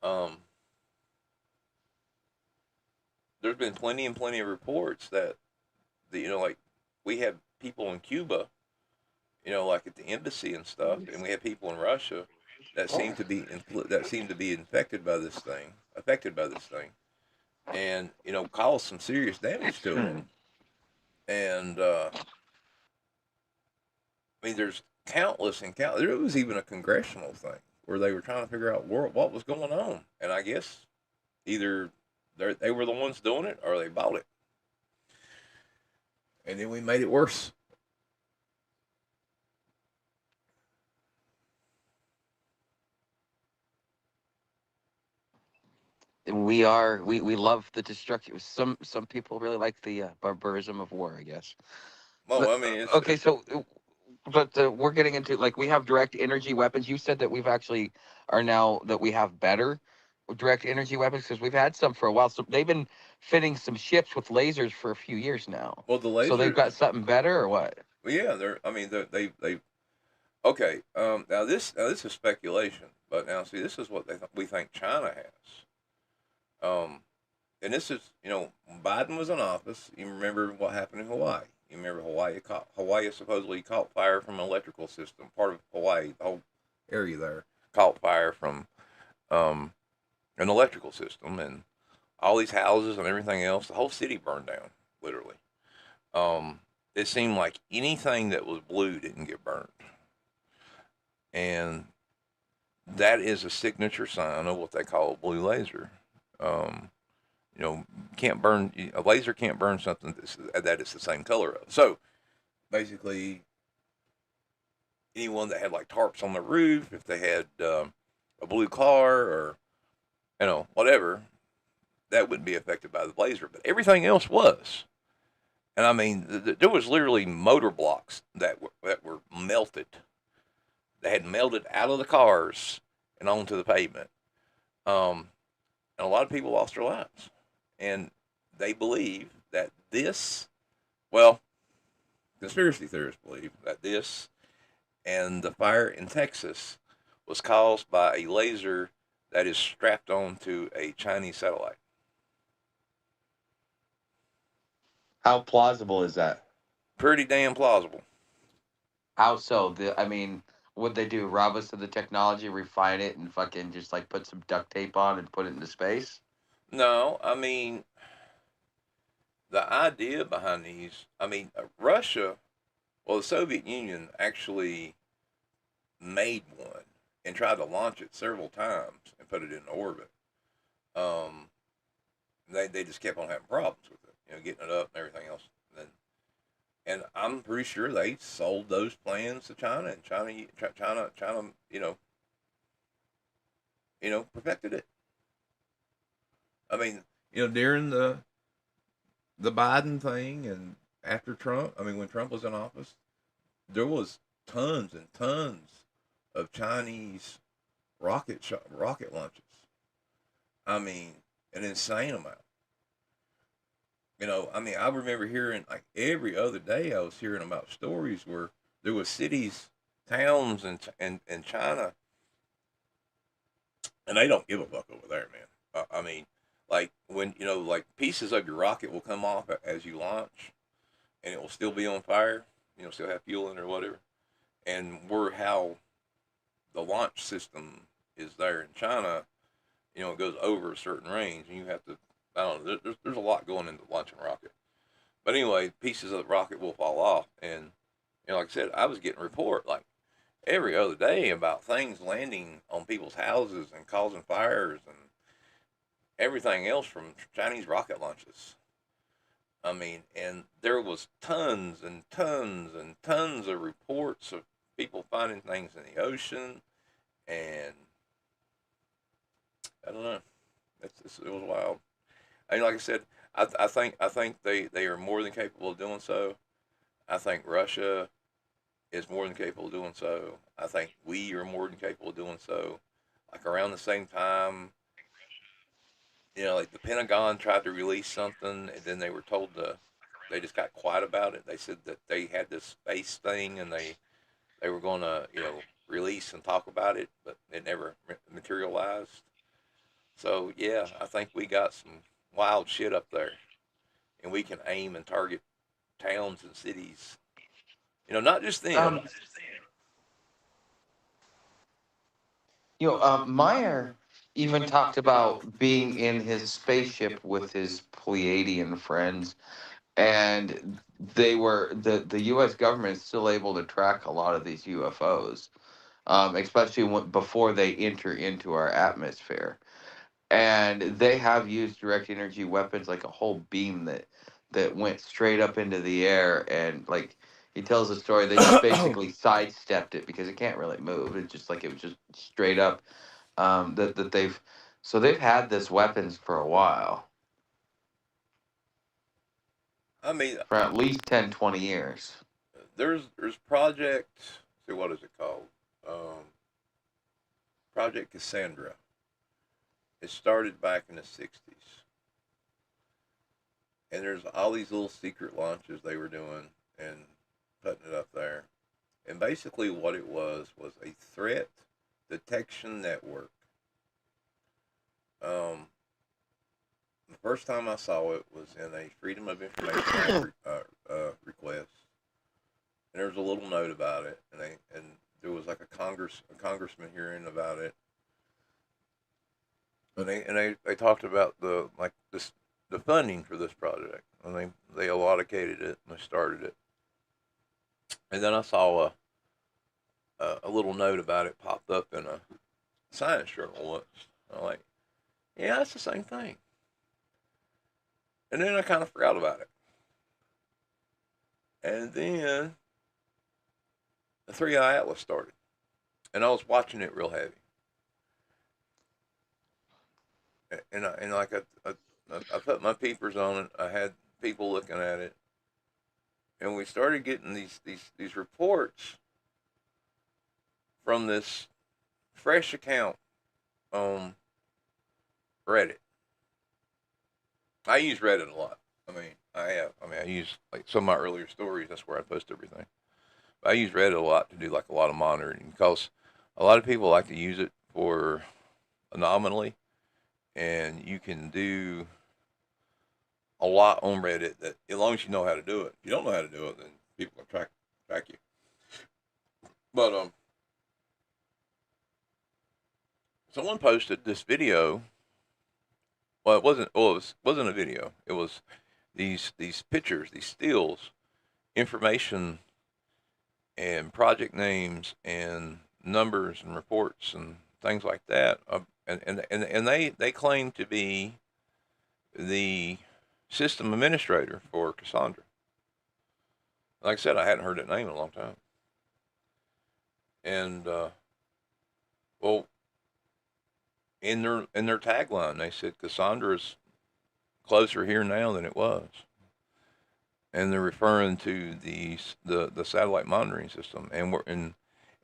um, there's been plenty and plenty of reports that like we have people in Cuba, like at the embassy and stuff, and we have people in Russia that seem to be affected by this thing, and cause some serious damage to them. And I mean, there's countless and countless. There was even a congressional thing where they were trying to figure out what was going on, and I guess either they were the ones doing it or they bought it, and then we made it worse. We love the destruction. Some people really like the barbarism of war, I guess. Well, But I mean, okay, so but we're getting into like we have direct energy weapons. You said that we've actually are now that we have better direct energy weapons because we've had some for a while. So they've been fitting some ships with lasers for a few years now. well, the So they've laser. got something better or what? Well, yeah, they're. I mean, they. Okay. Now this is speculation, but now see, this is what we think China has. And this is Biden was in office. You remember what happened in Hawaii? You remember Hawaii supposedly caught fire from an electrical system. Part of Hawaii, the whole area there, caught fire from um, an electrical system, and all these houses and everything else. The whole city burned down, literally. It seemed like anything that was blue didn't get burned, and that is a signature sign of what they call a blue laser. Um, can't burn a laser can't burn something that it's the same color of. So basically, anyone that had like tarps on the roof, if they had a blue car or whatever, that wouldn't be affected by the laser. But everything else was. And I mean, there was literally motor blocks that were melted. They had melted out of the cars and onto the pavement. Um, and a lot of people lost their lives. And they believe that well, conspiracy theorists believe that this and the fire in Texas was caused by a laser that is strapped onto a Chinese satellite. How plausible is that? Pretty damn plausible. How so? I mean, would they do rob us of the technology, refine it, and fucking just like put some duct tape on and put it into space? No, I mean, the idea behind these, I mean, Russia, well, the Soviet Union actually made one and tried to launch it several times and put it in orbit. Um, they just kept on having problems with it, getting it up and everything else. And I'm pretty sure they sold those plans to China, and China, perfected it. I mean, during the Biden thing and after Trump, I mean, when Trump was in office, there was tons and tons of Chinese rocket launches. I mean, an insane amount. I mean, I remember hearing like every other day. I was hearing about stories where there were cities, towns, in China, and they don't give a fuck over there, man. I mean, like when like pieces of your rocket will come off as you launch, and it will still be on fire. Still have fuel in it or whatever. And we're how the launch system is there in China. It goes over a certain range, and you have to. I don't know. There's a lot going into launching a rocket. But anyway, pieces of the rocket will fall off, and like I said, I was getting a report like every other day about things landing on people's houses and causing fires and everything else from Chinese rocket launches. I mean, and there was tons and tons and tons of reports of people finding things in the ocean, and I don't know. It was wild. I mean, like I said, I think they are more than capable of doing so. I think Russia is more than capable of doing so. I think we are more than capable of doing so. Like around the same time, like the Pentagon tried to release something, and then they were told to. They just got quiet about it. They said that they had this space thing, and they were going to release and talk about it, but it never materialized. So yeah, I think we got some wild shit up there, and we can aim and target towns and cities. Not just them. Um, Meyer even talked about being in his spaceship with his Pleiadian friends, and the U.S. government is still able to track a lot of these UFOs, especially before they enter into our atmosphere. And they have used direct energy weapons, like a whole beam that went straight up into the air, and like he tells the story, they just basically sidestepped it because it can't really move. It's just like it was just straight up. That they've had this weapons for a while, I mean, for at least 10, 20 years. there's project. See, what is it called? Project Cassandra. It started back in the '60s, and there's all these little secret launches they were doing and putting it up there. And basically, what it was a threat detection network. Um, the first time I saw it was in a Freedom of Information Act request, and there was a little note about it, and there was like a congressman hearing about it, and they talked about the funding for this project, and they allocated it and they started it, and then I saw a little note about it popped up in a science journal once. I'm like, yeah, it's the same thing. And then I kind of forgot about it. And then the 3 Eye Atlas started. And I was watching it real heavy. And like I put my peepers on it. I had people looking at it. And we started getting these reports from this fresh account on Reddit. I use Reddit a lot. I use like some of my earlier stories. That's where I post everything. But I use Reddit a lot to do like a lot of monitoring because a lot of people like to use it for anomaly, and you can do a lot on Reddit that as long as you know how to do it. If you don't know how to do it, then people can track you. But someone posted this video. Well, it wasn't. Well, it wasn't a video. It was these pictures, these stills, information, and project names and numbers and reports and things like that. And they claim to be the system administrator for Cassandra. Like I said, I hadn't heard that name in a long time. And well, in their tagline, they said Cassandra's closer here now than it was, and they're referring to the satellite monitoring system, and we're in.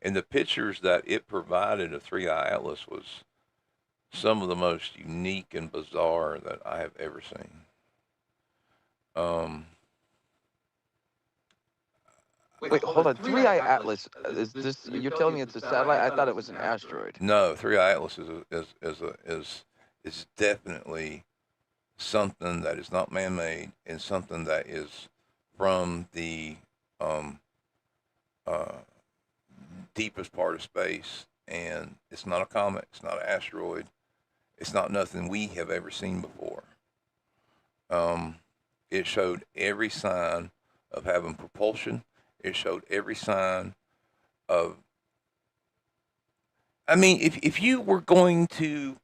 And the pictures that it provided of 3 Eye Atlas was some of the most unique and bizarre that I have ever seen. Um, Wait, hold on. Three Eye Atlas, is this? You're telling me it's a satellite? I thought it was an asteroid. no, 3 Eye Atlas is definitely something that is not man-made and something that is from the um, uh, deepest part of space, and it's not a comet, it's not an asteroid, it's not nothing we have ever seen before. Um, it showed every sign of having propulsion. It showed every sign of I mean, if you were going to,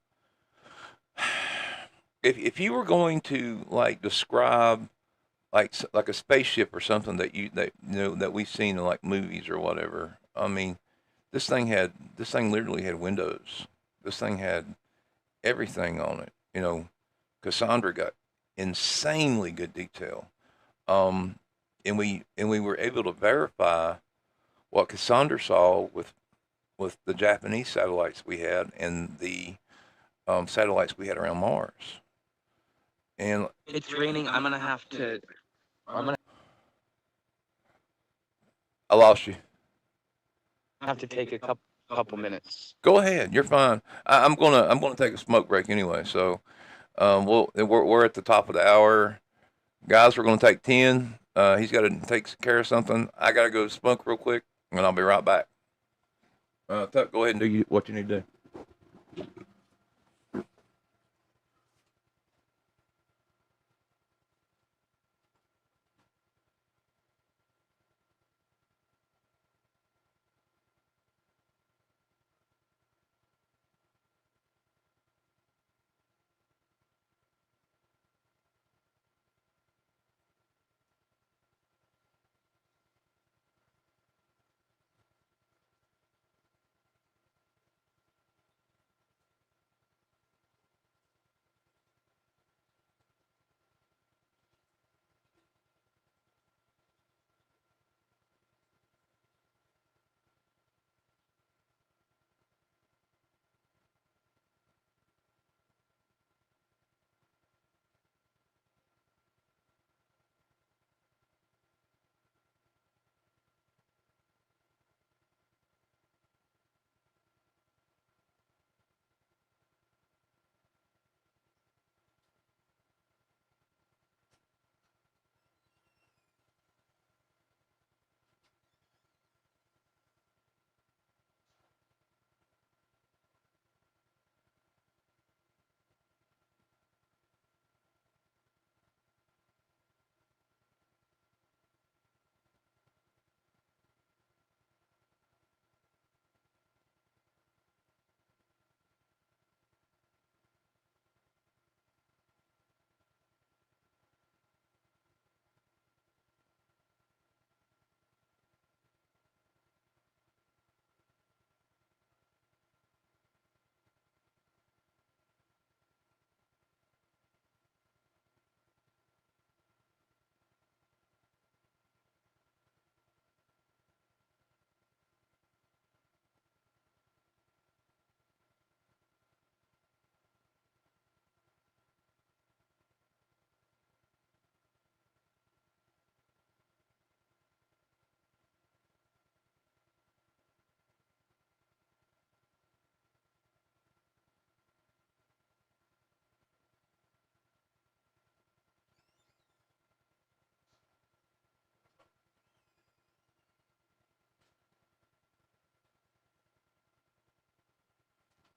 if you were going to like describe like a spaceship or something that we've seen in like movies or whatever. I mean, this thing literally had windows. This thing had everything on it. Cassandra got insanely good detail. Um, and we were able to verify what Cassandra saw with the Japanese satellites we had and the satellites we had around Mars. And It's raining. I'm gonna have to. I'm gonna I lost you. have to take a couple minutes. Go ahead. You're fine. I'm gonna take a smoke break anyway. So we're at the top of the hour, guys. We're gonna take 10. He's got to take care of something. I gotta go smoke real quick, and I'll be right back. Tuck, go ahead and do what you need to do.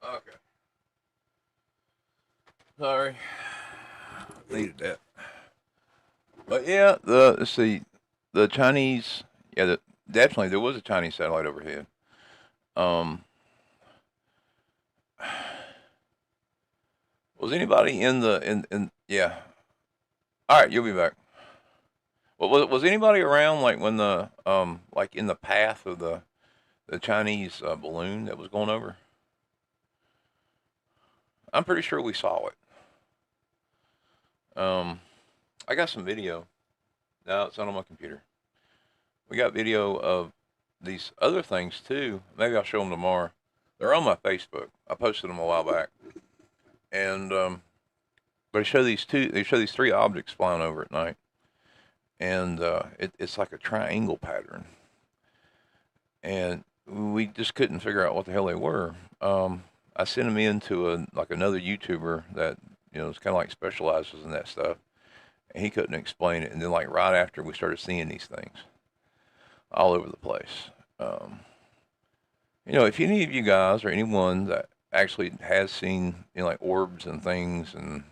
Okay. Sorry. Needed that. But yeah, let's see, the Chinese. Yeah, definitely there was a Chinese satellite overhead. Um, was anybody in the in? Yeah. All right, you'll be back. Well, was anybody around like when the like in the path of the Chinese balloon that was going over? I'm pretty sure we saw it. Um, I got some video. No, it's not on my computer. We got video of these other things too. Maybe I'll show them tomorrow. They're on my Facebook. I posted them a while back, and but they show these two. They show these three objects flying over at night, and it's like a triangle pattern, and we just couldn't figure out what the hell they were. I sent them in to another YouTuber that is kind of like specializes in that stuff, and he couldn't explain it. And then like right after we started seeing these things all over the place. Um, if any of you guys or anyone that actually has seen like orbs and things and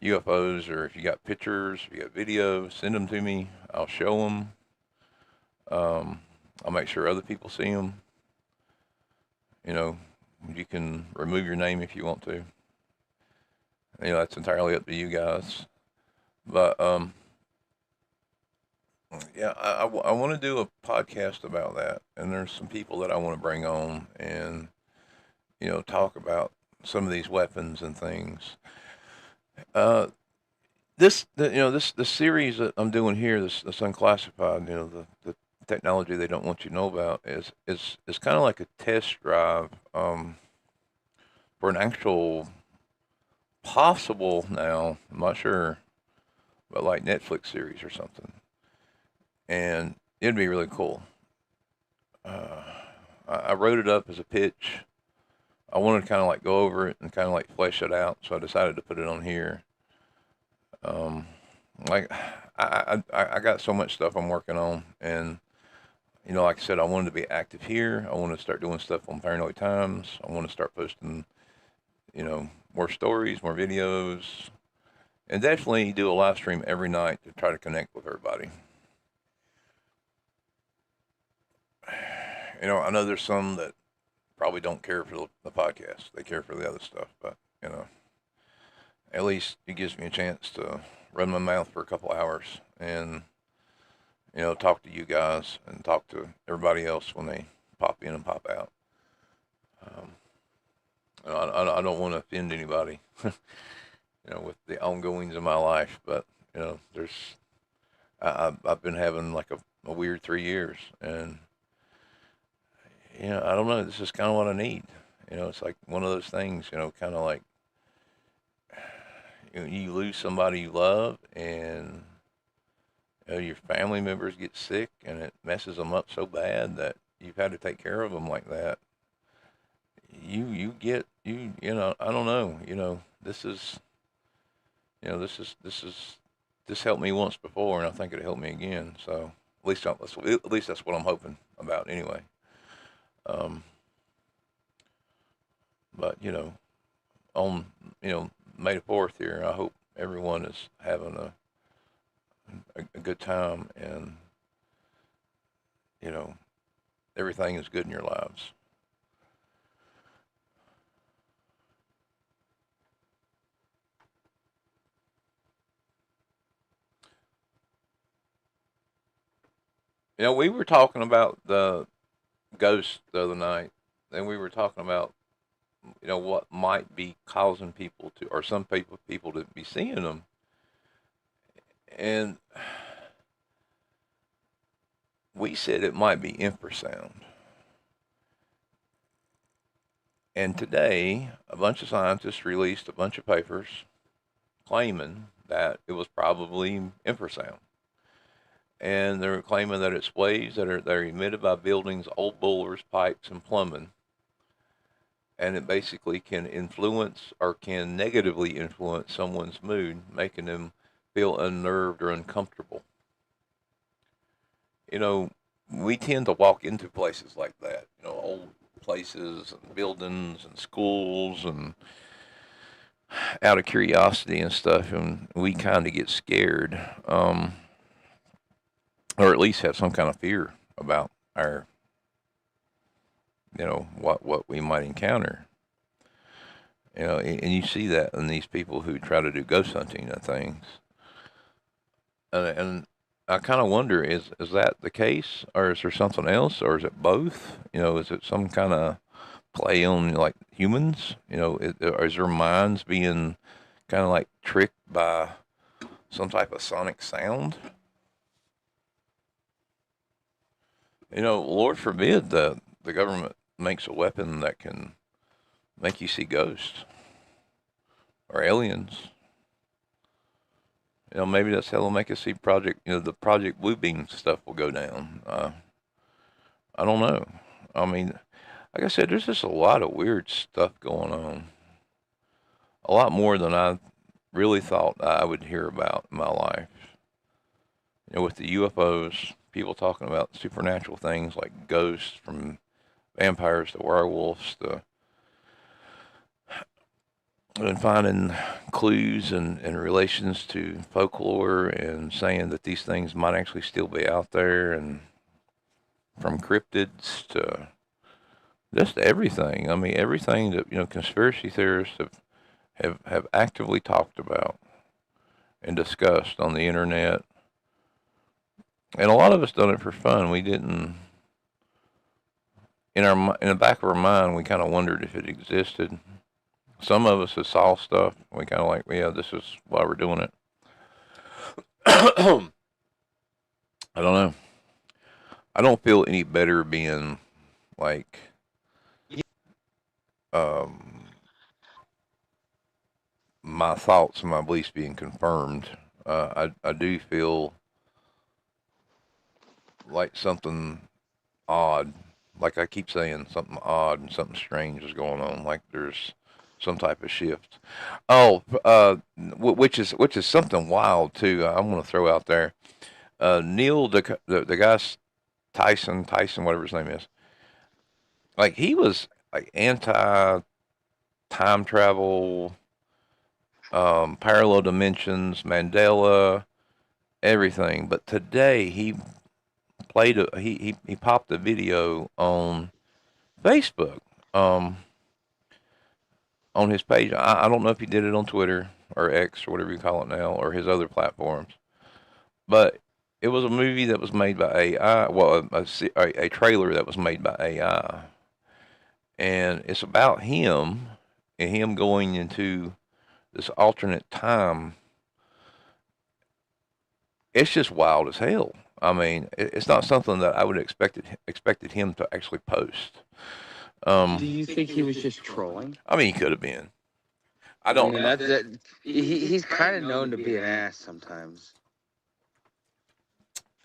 UFOs, or if you got pictures, if you got videos, send them to me. I'll show them. I'll make sure other people see them. You know, You can remove your name if you want to. That's entirely up to you guys. But yeah, I want to do a podcast about that, and there's some people that I want to bring on and talk about some of these weapons and things. Uh, this series that I'm doing here, this unclassified, the technology they don't want you to know about is kind of like a test drive for an actual possible now. I'm not sure, but like Netflix series or something, and it'd be really cool. Uh, I wrote it up as a pitch. I wanted to kind of like go over it and kind of like flesh it out, so I decided to put it on here. Um, like I got so much stuff I'm working on, and like I said, I wanted to be active here. I want to start doing stuff on Paranoid Times. I want to start posting, more stories, more videos, and definitely do a live stream every night to try to connect with everybody. I know there's some that probably don't care for the podcast. They care for the other stuff, but at least it gives me a chance to run my mouth for a couple hours and talk to you guys and talk to everybody else when they pop in and pop out. I don't want to offend anybody, with the ongoings of my life, but there's I've been having like a weird 3 years, and I don't know. This is kind of what I need. It's like one of those things. Kind of like you lose somebody you love, and your family members get sick, and it messes them up so bad that you've had to take care of them like that. I don't know. This helped me once before, and I think it'll help me again. So at least that's what I'm hoping about anyway. Um, but on May the 4th here, I hope everyone is having a good time, and everything is good in your lives. We were talking about the ghost the other night, and we were talking about what might be causing people to, or some people to be seeing them, and we said it might be infrasound. And today, a bunch of scientists released a bunch of papers claiming that it was probably infrasound. And they're claiming that it's waves that are emitted by buildings, old boilers, pipes, and plumbing. And it basically can influence or can negatively influence someone's mood, making them feel unnerved or uncomfortable. We tend to walk into places like that, old places and buildings and schools, and out of curiosity and stuff, and we kind of get scared, or at least have some kind of fear about our, what we might encounter. And you see that in these people who try to do ghost hunting and things. And I kind of wonder, is that the case, or is there something else, or is it both? Is it some kind of play on like humans? Or is their minds being kind of like tricked by some type of sonic sound? Lord forbid the government makes a weapon that can make you see ghosts or aliens. Maybe that's how they'll make us see the Project Bluebeam stuff will go down. I don't know. I mean, like I said, there's just a lot of weird stuff going on. A lot more than I really thought I would hear about in my life. With the UFOs, people talking about supernatural things like ghosts, from vampires to werewolves to, and finding clues and relations to folklore, and saying that these things might actually still be out there, and from cryptids to just everything. I mean, everything that conspiracy theorists have actively talked about and discussed on the internet, and a lot of us done it for fun. We didn't in the back of our mind. We kind of wondered if it existed. Some of us have saw stuff. We kind of like, well, yeah, this is why we're doing it. I don't know. I don't feel any better being like um, my thoughts and my beliefs being confirmed. I do feel like something odd. Like I keep saying, something odd and something strange is going on. Like there's some type of shift. Oh, which is something wild too. I'm going to throw out there. Neil, the guy Tyson, whatever his name is. Like he was like anti time travel, parallel dimensions, Mandela, everything. But today he popped a video on Facebook, um, on his page. I don't know if he did it on Twitter or X or whatever you call it now, or his other platforms. But it was a movie that was made by AI. Well, a trailer that was made by AI, and it's about him and him going into this alternate time. It's just wild as hell. I mean, it's not something that I would expected him to actually post. Do you think he was just trolling? I mean, he could have been. I I don't mean, know. he's kind of known to be an ass sometimes.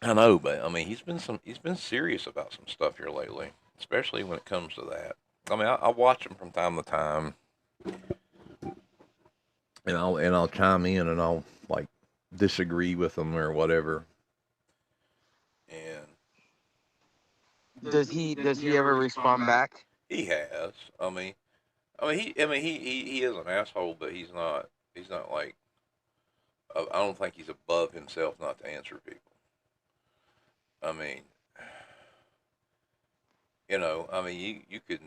I know, but I mean, he's been serious about some stuff here lately, especially when it comes to that. I mean, I watch him from time to time, and I'll chime in and I'll like disagree with him or whatever. And Does he ever respond back? he has. He is an asshole, but he's not like I don't think he's above himself not to answer people. I mean, you could.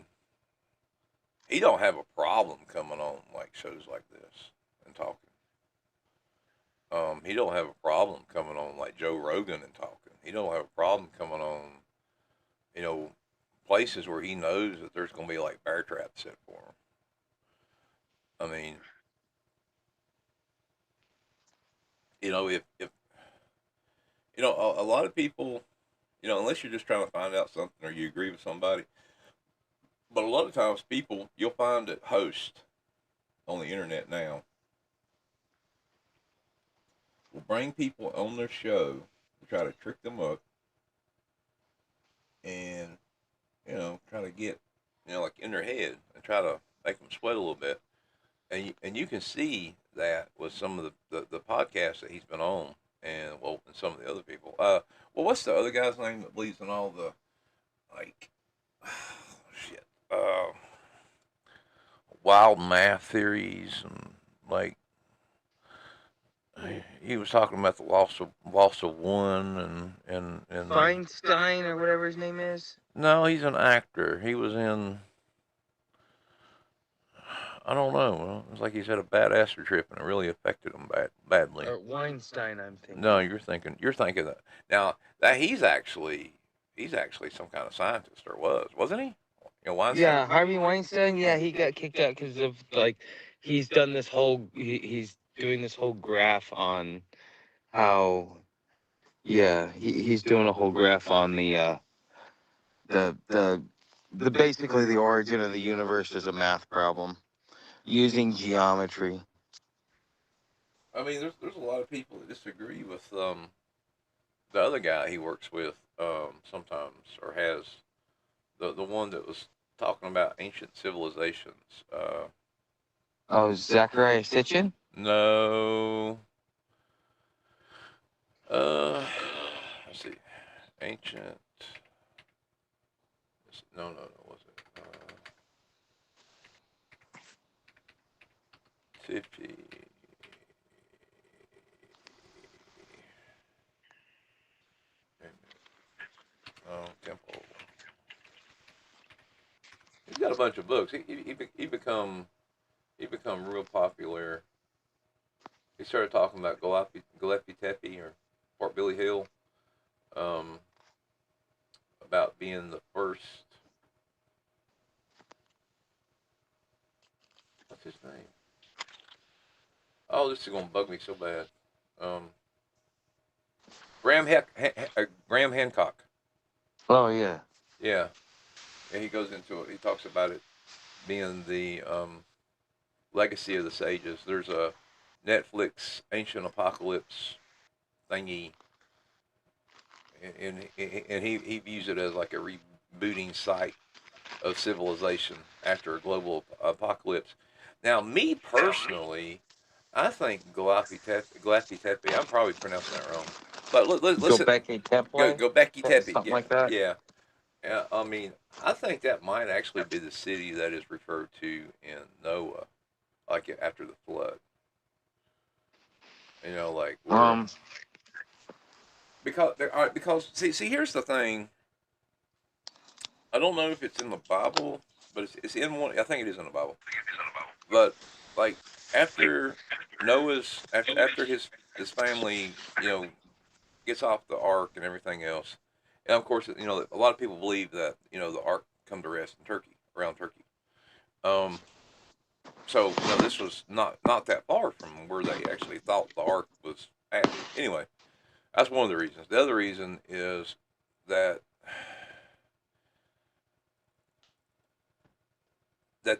He don't have a problem coming on like shows like this and talking. He don't have a problem coming on like Joe Rogan and talking. He don't have a problem coming on, you know, places where he knows that there's going to be like bear traps set for him. I mean, if a lot of people, unless you're just trying to find out something or you agree with somebody, but a lot of times people you'll find that host on the internet now will bring people on their show to try to trick them up and try to get like in their head and try to make them sweat a little bit. And you can see that with some of the podcasts that he's been on, and some of the other people. What's the other guy's name that believes in all the like shit, wild math theories and like he was talking about the loss of one and Feinstein or whatever his name is. no, he's an actor. He was in. I don't know. It's like he's had a bad acid trip and it really affected him badly. Or Weinstein, I'm thinking. No, you're thinking that now that he's actually some kind of scientist or wasn't he? Weinstein. Yeah, Harvey Weinstein. Yeah, he got kicked out because of like he's done this whole he's doing this whole graph on how he's doing a whole graph on the the the basically the origin of the universe as a math problem using geometry. I mean, there's a lot of people that disagree with the other guy he works with sometimes or has the one that was talking about ancient civilizations. Oh, Zachariah Sitchin? No. Let's see. Ancient. No, no, no. Was it? Tiffy. Oh, Temple. got a bunch of books. He become real popular. He started talking about Gillespie Tepe or Fort Billy Hill, um, about being the first. What's his name? Oh, this is gonna bug me so bad. Um, Graham Hancock. Oh yeah. Yeah, and he goes into it. He talks about it being the legacy of the sages. There's a Netflix ancient apocalypse thingy, and he views it as like a rebooting site of civilization after a global apocalypse. Now, me personally, I think Glapi Tepe, I'm probably pronouncing that wrong, but listen, Gobekli Tepe, go Becky Tepe, something yeah, like that. yeah. I mean, I think that might actually be the city that is referred to in Noah, like after the flood. Like where Um, because see here's the thing. I don't know if it's in the Bible, but it's in one. I think it is in the Bible. But like after after his family gets off the ark and everything else, and of course a lot of people believe that the ark come to rest in Turkey, around Turkey. Um, so this was not that far from where they actually thought the ark was at. Anyway, that's one of the reasons. The other reason is that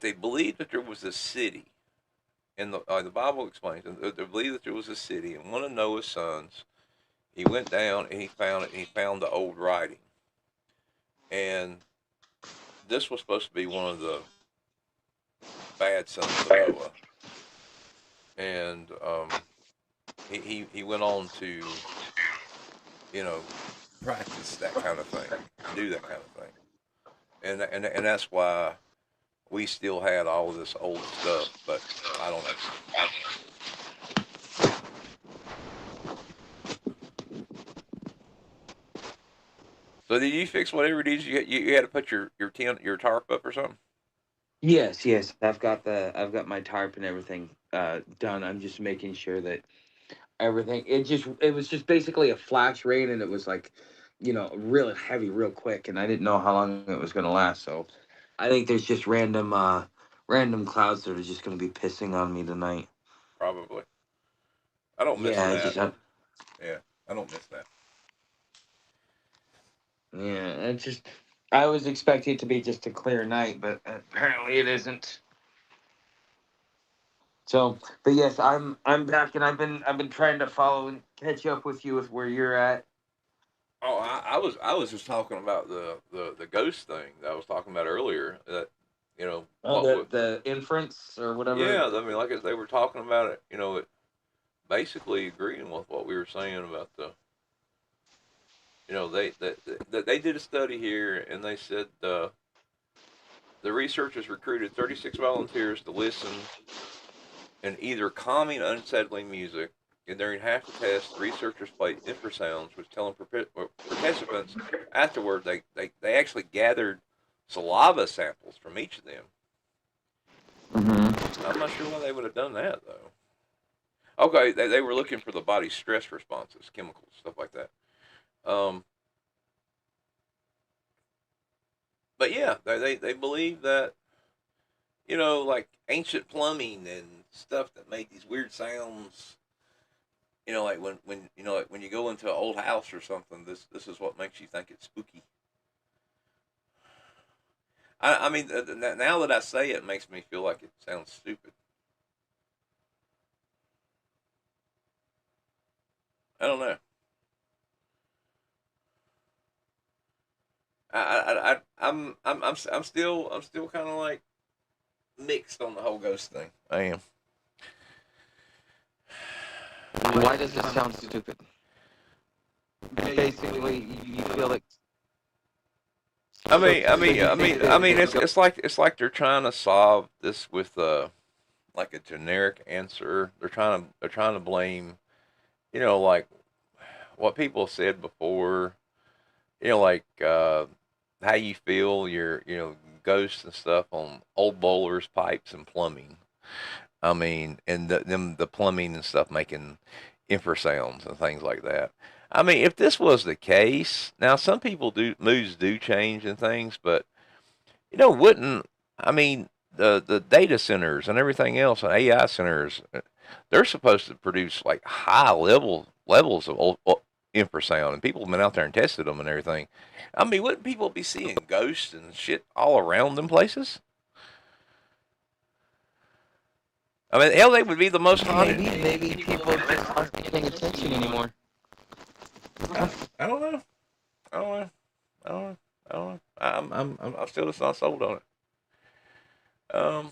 they believed that there was a city. And the Bible explains that they believed that there was a city, and one of Noah's sons, he went down and he found it, and he found the old writing. And this was supposed to be one of the bad sons of Noah. And he went on to, you know, practice that kind of thing and do that kind of thing. And that's why we still had all of this old stuff, but I don't know. So did you fix whatever it is you had to put your tarp up or something? yes, yes. I've got my tarp and everything done. I'm just making sure that everything. It was just basically a flash rain, and it was like, really heavy, real quick, and I didn't know how long it was gonna last. So, I think there's just random clouds that are just gonna be pissing on me tonight. Probably. I don't miss Yeah, that. Yeah, I don't miss that. yeah, it's just. I was expecting it to be just a clear night, but apparently it isn't. So, but yes, I'm back, and I've been trying to follow and catch up with you with where you're at. Oh, I was just talking about the ghost thing that I was talking about earlier. That Oh, what the would the inference or whatever. yeah. I mean, like they were talking about it. It basically agreeing with what we were saying about they did a study here and they said the researchers recruited 36 volunteers to listen and either calming, unsettling music. And during half the test, the researchers played infrasounds, which telling participants afterward they actually gathered saliva samples from each of them. Mm-hmm. I'm not sure why they would have done that though. Okay, they were looking for the body's stress responses, chemicals, stuff like that. Um, but yeah, they believe that like ancient plumbing and stuff that made these weird sounds. Like when you go into an old house or something, this is what makes you think it's spooky. I mean, now that I say it, it makes me feel like it sounds stupid. I don't know. I'm still kind of like mixed on the whole ghost thing. I am. Why does it sound stupid? Basically, you feel like so you think that It's like they're trying to solve this with like a generic answer. They're trying to blame like what people said before. Like how you feel, your ghosts and stuff on old boilers, pipes, and plumbing. I mean, and the plumbing and stuff making infrasounds and things like that. I mean, if this was the case, now some people do moods do change and things, but wouldn't I mean the data centers and everything else and AI centers, they're supposed to produce like high levels of infrasound, and people have been out there and tested them and everything. I mean, wouldn't people be seeing ghosts and shit all around them places? I mean, hell, they would be the most haunted. Maybe people just aren't paying attention anymore. I don't know. I don't know. I don't know. I don't know. I'm still just not sold on it. Um,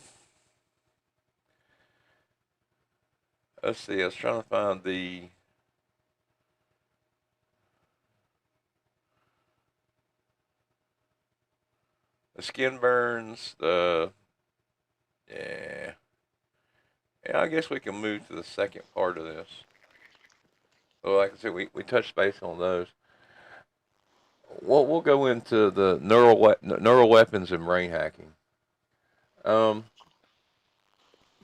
let's see. I was trying to find the skin burns. Yeah. Yeah, I guess we can move to the second part of this. So, like I said, we touched base on those. We'll go into the neural weapons and brain hacking. Um,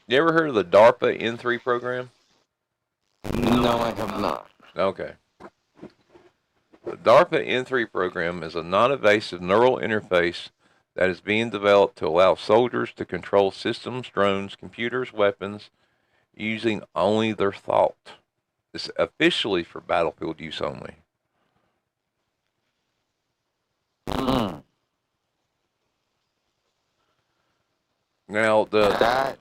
you ever heard of the DARPA N3 program? No, I have not. Okay. The DARPA N3 program is a non-invasive neural interface that is being developed to allow soldiers to control systems, drones, computers, weapons using only their thought. It's officially for battlefield use only. Mm. Now That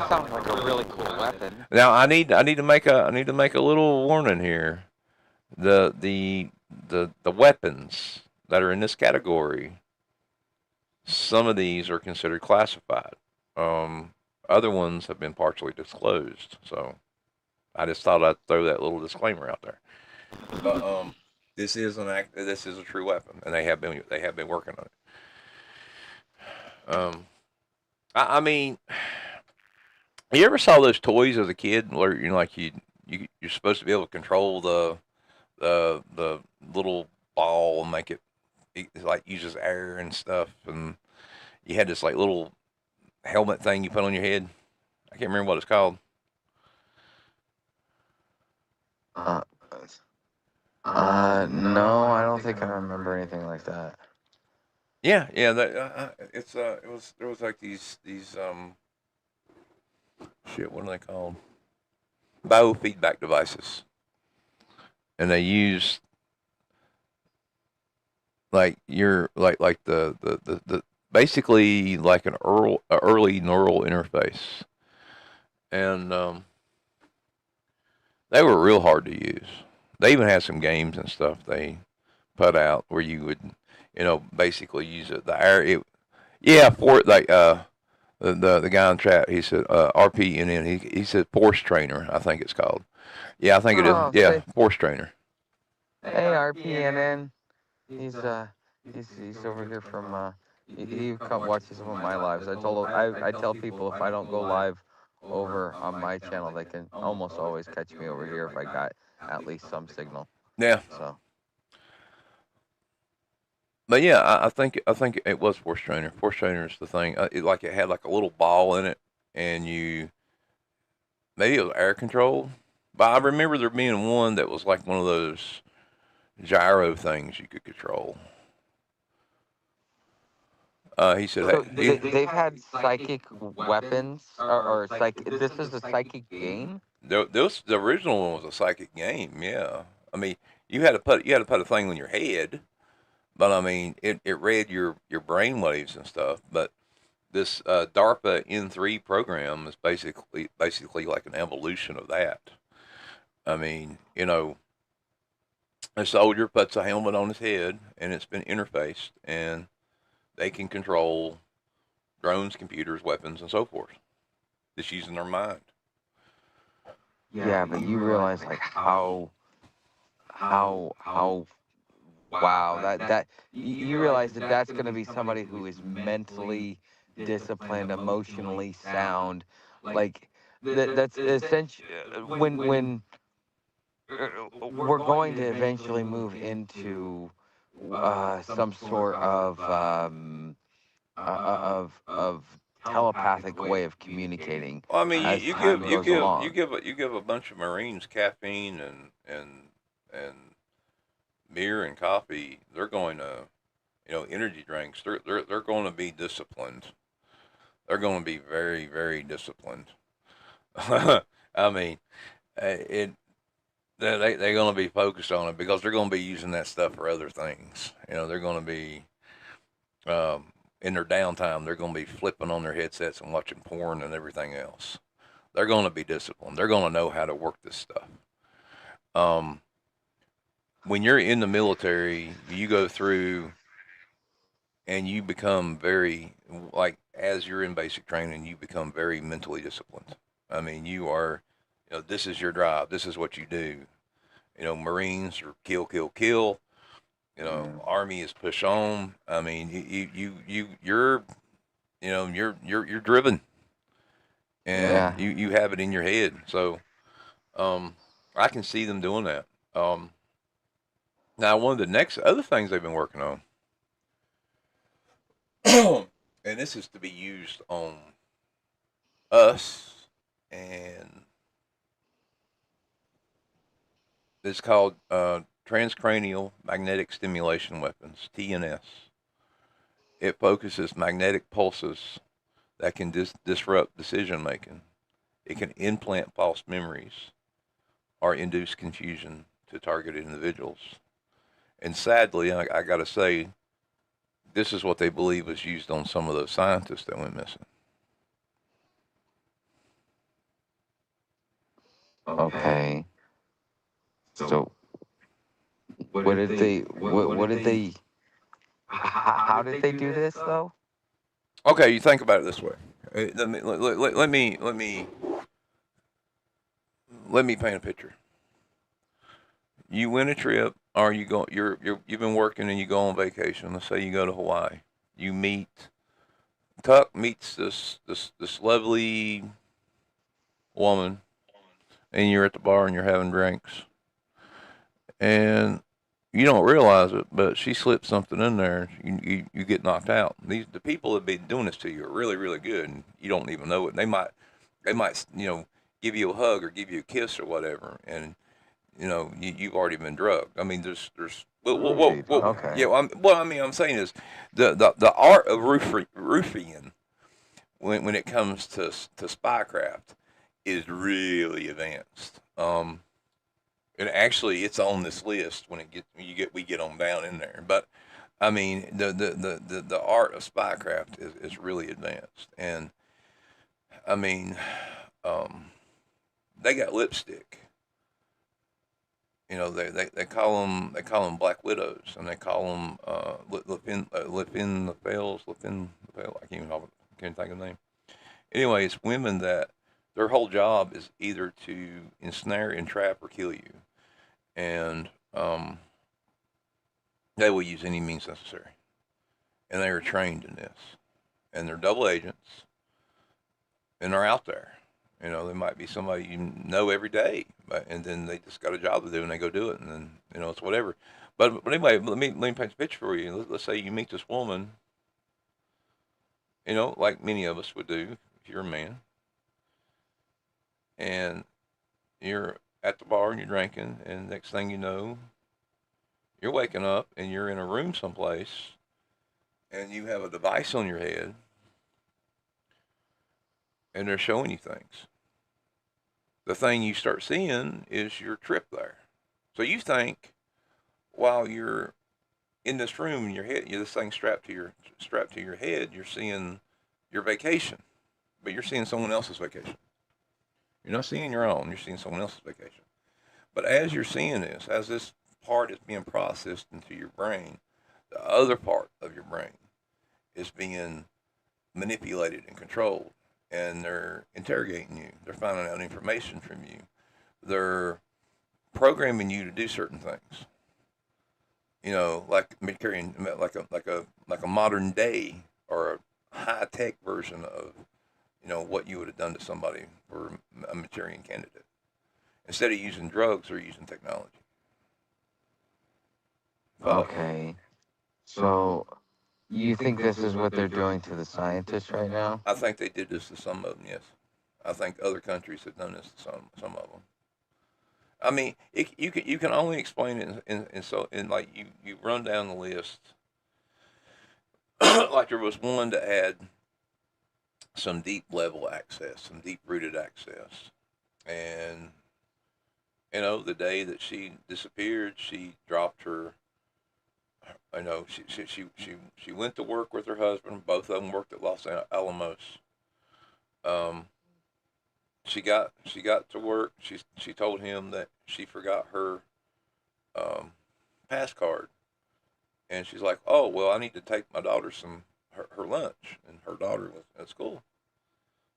sounds like a really cool weapon. now I need to make a little warning here. The weapons that are in this category, some of these are considered classified. Other ones have been partially disclosed. So I just thought I'd throw that little disclaimer out there. But this is this is a true weapon, and they have been working on it. I mean, you ever saw those toys as a kid where like you're supposed to be able to control the little ball and make it like uses air and stuff, and you had this like little helmet thing you put on your head. I can't remember what it's called. Uh, no, I don't think I remember anything like that. Yeah, yeah. That there was like these shit. What are they called? Biofeedback devices, and they use like you're like the basically like an early neural interface, and they were real hard to use. They even had some games and stuff they put out where you would basically use it the air it yeah for like the guy in chat, he said RPNN, he said force trainer, I think it's called. Yeah, I think it is. Oh, Yeah, force trainer. hey, RPNN. He's he's over here from he come watches some of my lives. I tell people if I don't go live over on my channel, they can almost always catch me over here if I got at least some signal. Yeah. So But yeah, I think it was force trainer. Force trainer is the thing. It had like a little ball in it, and you maybe it was air controlled. But I remember there being one that was like one of those gyro things you could control. He said, so hey, they've had psychic weapons or psych. This is a psychic game. the original one was a psychic game. Yeah, I mean you had to put a thing on your head, but I mean it read your brain waves and stuff. But this DARPA N3 program is basically like an evolution of that. I mean, a soldier puts a helmet on his head and it's been interfaced, and they can control drones, computers, weapons, and so forth, just using their mind. Yeah, but you realize like how wow that you realize that that's going to be somebody who is mentally disciplined, emotionally sound, like that's essentially when we're going to eventually move into some sort of of telepathic way of communicating Well, I mean, as time goes along. you give a bunch of Marines caffeine and beer and coffee. They're going to, energy drinks. They're going to be disciplined. They're going to be very very disciplined. I mean, it they're going to be focused on it because they're going to be using that stuff for other things. They're going to be in their downtime. They're going to be flipping on their headsets and watching porn and everything else. They're going to be disciplined. They're going to know how to work this stuff. Um, when you're in the military, you go through and you become very, like, as you're in basic training, you become very mentally disciplined. I mean, you are, this is your drive. This is what you do. Marines are kill, kill, kill. Army is push on. I mean, you're driven, and Yeah. you have it in your head. So, um, I can see them doing that. Um, Now, one of the next other things they've been working on, and this is to be used on us, and it's called transcranial magnetic stimulation weapons (TNS). It focuses magnetic pulses that can disrupt decision making. It can implant false memories or induce confusion to targeted individuals. And sadly, I got to say, this is what they believe was used on some of those scientists that went missing. Okay. So what did they how did they do this though? Okay, you think about it this way. Let me paint a picture. You win a trip, or you've been working and you go on vacation. Let's say you go to Hawaii. You meet Tuck meets this lovely woman, and you're at the bar and you're having drinks, and you don't realize it, but she slipped something in there. You get knocked out. The people that have been doing this to you are really really good, and you don't even know it. They might give you a hug or give you a kiss or whatever, and you've already been drugged. I mean, there's Really? yeah. Okay. I'm saying is the art of roofing when it comes to spycraft is really advanced. And actually, it's on this list we get on down in there. But I mean, the art of spycraft is really advanced, and I mean, um, they got lipstick. They call them black widows, and they call them Lipin I can't think of the name. Anyway, it's women that their whole job is either to ensnare, entrap, or kill you, and they will use any means necessary, and they are trained in this, and they're double agents, and they're out there. They might be somebody you know every day, and then they just got a job to do, and they go do it, and then it's whatever. But anyway, let me paint a picture for you. Let's say you meet this woman, like many of us would do if you're a man, and you're at the bar and you're drinking, and next thing you know, you're waking up and you're in a room someplace, and you have a device on your head, and they're showing you things. The thing you start seeing is your trip there. So you think while you're in this room in your head, this thing strapped to your head, you're seeing your vacation, but you're seeing someone else's vacation. You're not seeing your own. You're seeing someone else's vacation. But as you're seeing this, as this part is being processed into your brain, the other part of your brain is being manipulated and controlled, and they're interrogating you. They're finding out information from you. They're programming you to do certain things. Like like a modern day or a high tech version of what you would have done to somebody for a Manchurian candidate. Instead of using drugs, they're using technology. Follow? Okay. So You think this is what they're doing to the scientists right now? I think they did this to some of them. Yes, I think other countries have done this to some of them. I mean, you can only explain it in like you run down the list. Like there was one that had some deep level access, some deep rooted access, and the day that she disappeared, she dropped her. I know she went to work with her husband. Both of them worked at Los Alamos. Um, she got to work. She told him that she forgot her um, pass card, and she's like, "Oh well, I need to take my daughter her lunch," and her daughter was at school.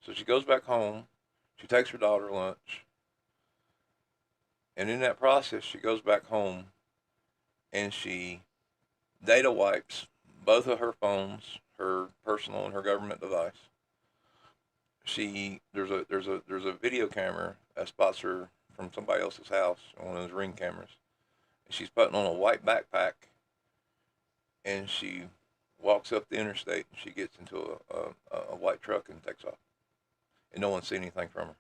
So she goes back home. She takes her daughter lunch, and in that process, she goes back home and she data wipes both of her phones, her personal and her government device. There's a video camera that spots her from somebody else's house, one of those Ring cameras. And she's putting on a white backpack, and she walks up the interstate, and she gets into a white truck and takes off, and no one's seen anything from her.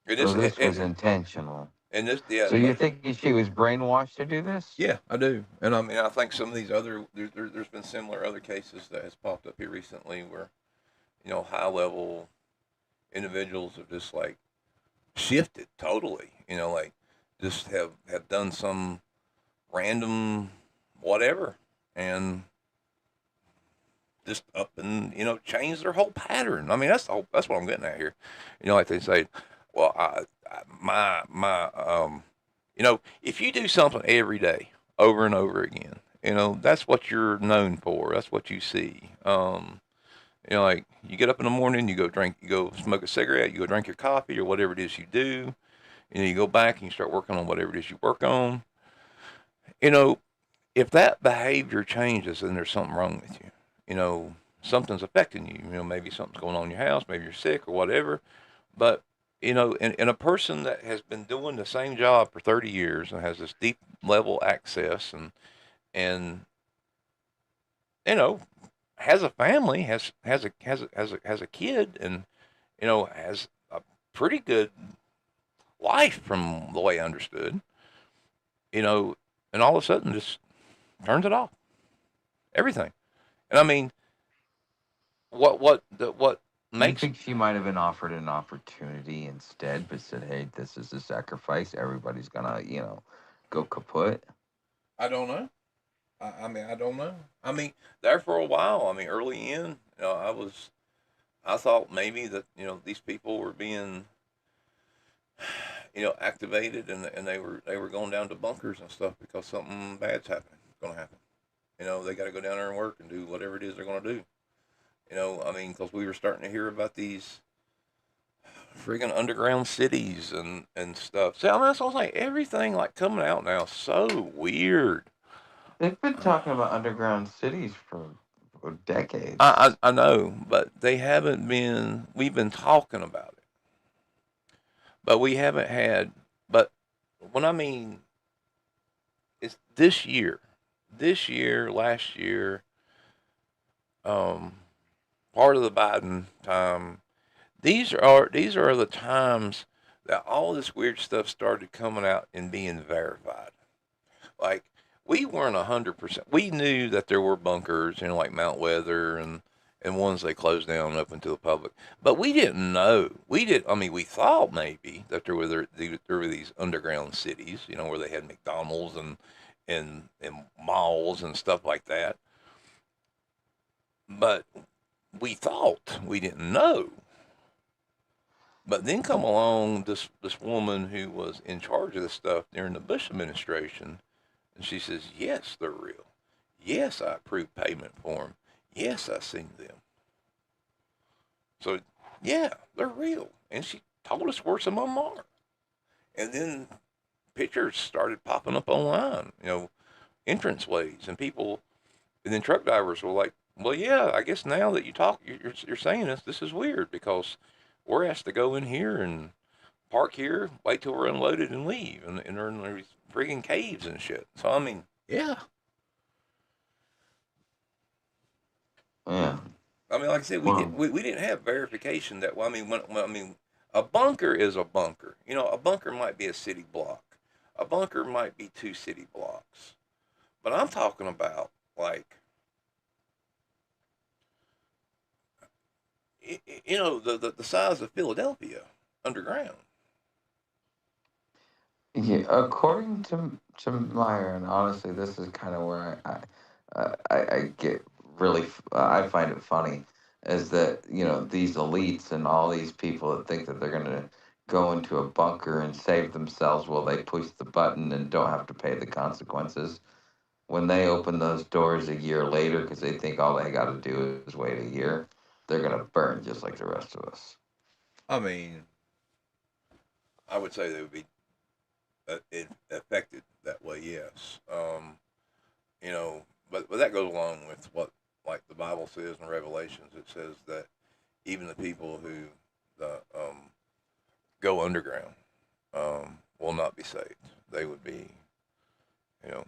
And So this this was intentional. and this yeah. So you're thinking she was brainwashed to do this? Yeah, I do, and I mean I think some of these there's been similar other cases that has popped up here recently where high level individuals have just like shifted totally, like just have done some random whatever and just up and change their whole pattern. I mean that's what I'm getting at here. Like they say, well my if you do something every day over and over again, that's what you're known for. That's what you see. Like you get up in the morning, you go smoke a cigarette, you go drink your coffee or whatever it is you do. You go back and you start working on whatever it is you work on. If that behavior changes, then there's something wrong with you. Something's affecting you. Maybe something's going on in your house, maybe you're sick or whatever. But in a person that has been doing the same job for 30 years and has this deep level access and has a family, has a kid, and has a pretty good life from the way I understood. And all of a sudden just turns it off, everything. And I mean, what You makes think she might have been offered an opportunity instead, but said, "Hey, this is a sacrifice. Everybody's gonna, go kaput." I don't know. I mean, I don't know. I mean, there for a while. I mean, early in, I thought maybe that these people were being activated and they were going down to bunkers and stuff because something bad's going to happen. They got to go down there and work and do whatever it is they're going to do. I mean, because we were starting to hear about these friggin' underground cities and stuff. See, I mean, that's what I was like, everything like coming out now, so weird. They've been talking about underground cities for decades. I know, but they haven't been. We've been talking about it, but we haven't had. But when I mean, it's this year, last year, um, part of the Biden time. These are the times that all this weird stuff started coming out and being verified. Like we weren't 100%. We knew that there were bunkers, like Mount Weather and ones they closed down up into the public, but we didn't know. We did. I mean, we thought maybe that there were these underground cities, where they had McDonald's and malls and stuff like that. But we thought we didn't know. But then come along this woman who was in charge of this stuff during the Bush administration, and she says, "Yes, they're real. Yes, I approved payment for them. Yes, I seen them. So, yeah, they're real." And she told us where some of them are. And then pictures started popping up online, entrance ways, and people, and then truck drivers were like, "Well, yeah, I guess now that you're saying this is weird because we're asked to go in here and park here, wait till we're unloaded and leave, and they're in these friggin' caves and shit." So I mean, Yeah. Yeah. I mean, like I said, Well, we didn't have verification that. Well, I mean, I mean, a bunker is a bunker. You know, a bunker might be a city block. A bunker might be 2 city blocks. But I'm talking about like, you know, the size of Philadelphia underground. yeah, according to Meyer, and honestly, this is kind of where I get really I find it funny, is that these elites and all these people that think that they're gonna go into a bunker and save themselves while they push the button and don't have to pay the consequences. When they open those doors a year later because they think all they got to do is wait a year, they're gonna burn just like the rest of us. I mean, I would say they would be affected that way. Yes. You know, but that goes along with what like the Bible says in Revelations. It says that even the people who go underground will not be saved. They would be, you know,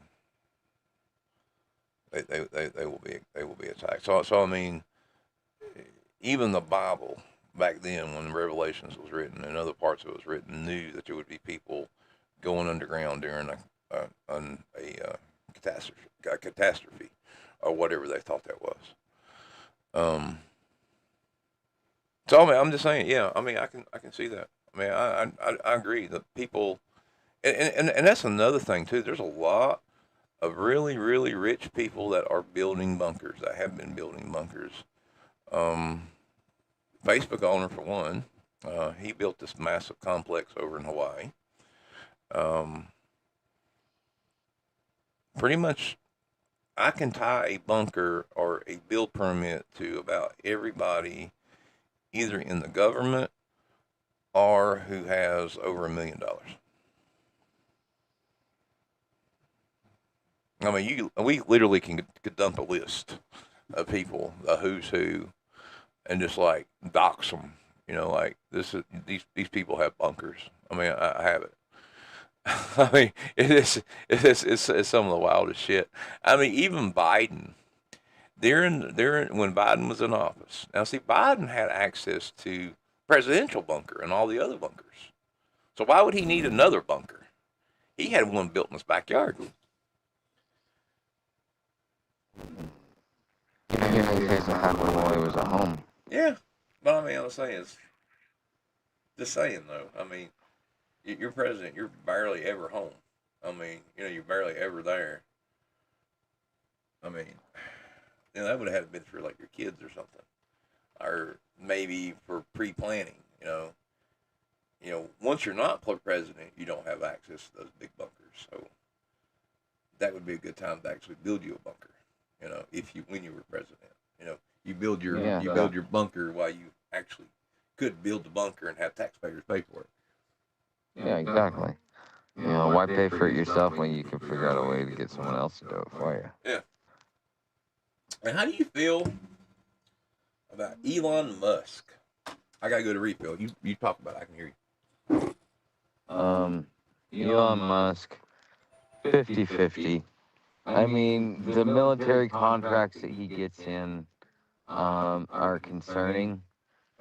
they will be attacked. So I mean, even the Bible back then, when Revelations was written and other parts of it was written, knew that there would be people going underground during a catastrophe, or whatever they thought that was. Um, so I mean, I'm just saying, yeah. I mean, I can see that. I mean, I agree that people, and that's another thing too. There's a lot of really rich people that are building bunkers, that have been building bunkers. Um, Facebook owner for one, he built this massive complex over in Hawaii. Um, Pretty much, I can tie a bunker or a build permit to about everybody, either in the government or who has over $1 million. I mean, we literally could dump a list of people, the who's who, and just like dox them. You know, like these people have bunkers. I mean, I have it. I mean, it's some of the wildest shit. I mean, even Biden, when Biden was in office. Now, see, Biden had access to presidential bunker and all the other bunkers. So why would he need another bunker? He had one built in his backyard. Yeah, he doesn't have one while he was at home. Yeah, but I mean, I'm saying is just saying though. I mean, you're president. You're barely ever home. I mean, you know, you're barely ever there. I mean, you know, that would have been for like your kids or something, or maybe for pre-planning. Once you're not president, you don't have access to those big bunkers. So that would be a good time to actually build you a bunker. If you when you were president, Yeah, you build your bunker while you actually could build the bunker and have taxpayers pay for it. yeah, exactly. Why pay for it yourself when you can figure out a way to get someone else to do it for you? Yeah. And how do you feel about Elon Musk? I gotta go to refill. You talk about it. I can hear you. Um, Elon Musk, 50-50. I mean, the military contracts that he gets in are concerning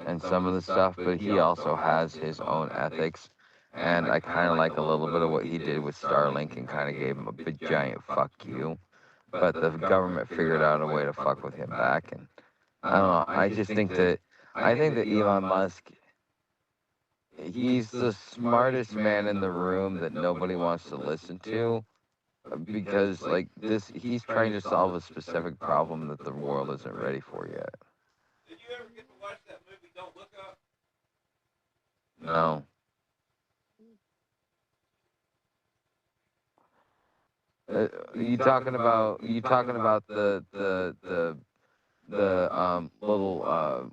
and some of the stuff, but he also has his own ethics. And I kind of like a little bit of what he did with Starlink and kind of gave him a big giant fuck you. But the government figured out a way to fuck with him back. And I don't know. I think that Elon Musk, he's the smartest man in the room that nobody wants to listen to because like this he's trying to solve a specific problem that the world isn't ready for yet. Did you ever get to watch that movie? Don't Look Up. No. You talking about the little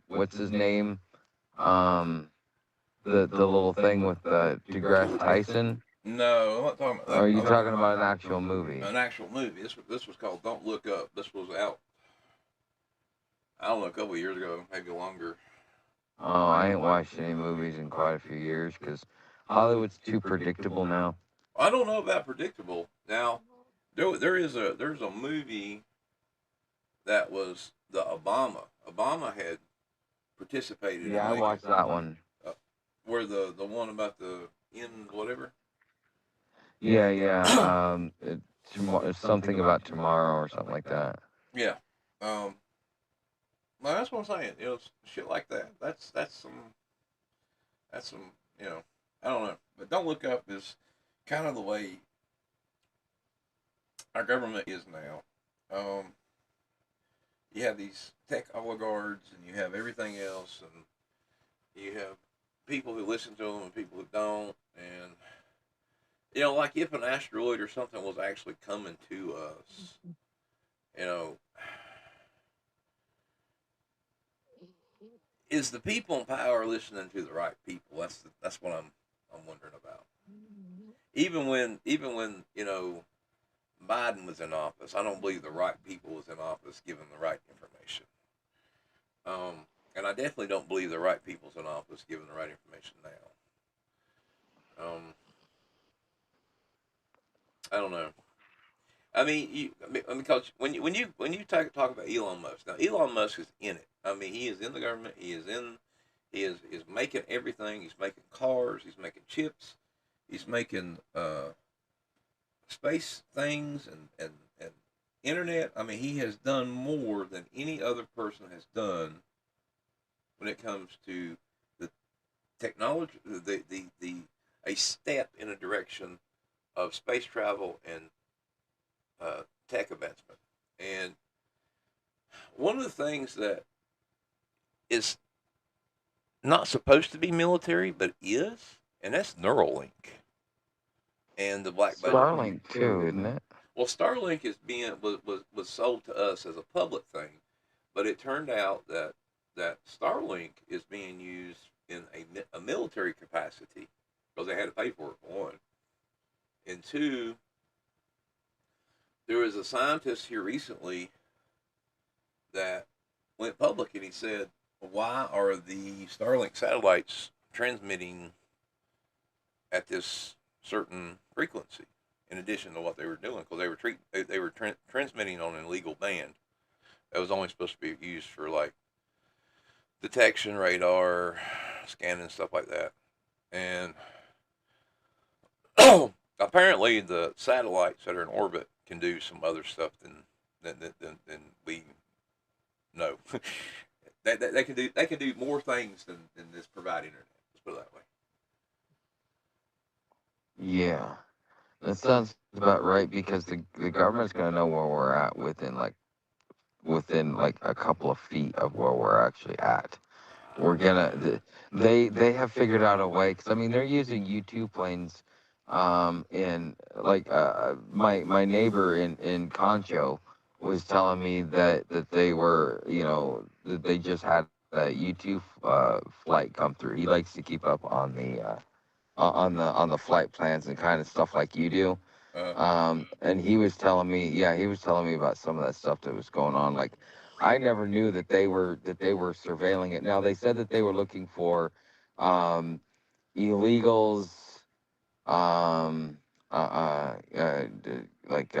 what's his name the little thing with DeGrasse Tyson? No, I'm not talking about Or are that. you talking about an actual movie? An actual movie. This was called Don't Look Up. This was out. I don't know, a couple of years ago, maybe longer. Oh, I ain't watched any movies in quite a few years because Hollywood's too predictable now. I don't know about predictable. Now, there's a movie that was the Obama had participated in Yeah, I making, watched that one. uh, where the one about the end whatever. Yeah, yeah. Something about tomorrow or something like that. Yeah. Um. Well, that's what I'm saying. Shit like that. That's some. You know, I don't know, but don't look up is kind of the way our government is now. You have these tech oligarchs, and you have everything else, and you have people who listen to them and people who don't, and like if an asteroid or something was actually coming to us, you know, is the people in power listening to the right people? That's what I'm wondering about. Even when Biden was in office, I don't believe the right people was in office giving the right information. And I definitely don't believe the right people's in office giving the right information now. I don't know. Because when you talk about Elon Musk, now Elon Musk is in it. I mean, he is in the government. He is making everything. He's making cars. He's making chips. He's making space things and internet. I mean, he has done more than any other person has done when it comes to the technology, the a step in a direction of space travel and tech advancement. And one of the things that is not supposed to be military, but is, and that's Neuralink and the black budget. Starlink too, isn't it? Well, Starlink was sold to us as a public thing, but it turned out that Starlink is being used in a military capacity because they had to pay for it, for one, and two, there was a scientist here recently that went public and he said, why are the Starlink satellites transmitting at this certain frequency in addition to what they were doing? Because they were transmitting on an illegal band that was only supposed to be used for like detection, radar, scanning, stuff like that. And apparently, the satellites that are in orbit can do some other stuff than we know. They can do more things than just provide internet. Let's put it that way. Yeah, that sounds about right because the government's gonna know where we're at within like a couple of feet of where we're actually at. We're gonna they have figured out a way because I mean they're using U-2 planes, in like my neighbor in Concho was telling me that they were that they just had a U-2 flight come through. He likes to keep up on the flight plans and kind of stuff like you do. Uh, And he was telling me, yeah, he was telling me about some of that stuff that was going on. Like, I never knew that they were surveilling it. Now they said that they were looking for um, illegals, um, like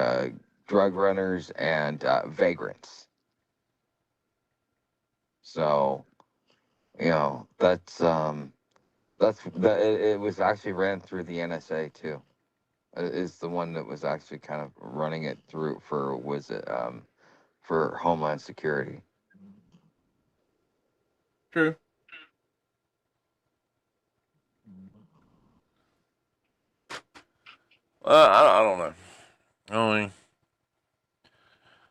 drug runners and vagrants. So it was actually ran through the NSA too. Is the one that was actually kind of running it through for was it for Homeland Security. True. I don't know. I mean,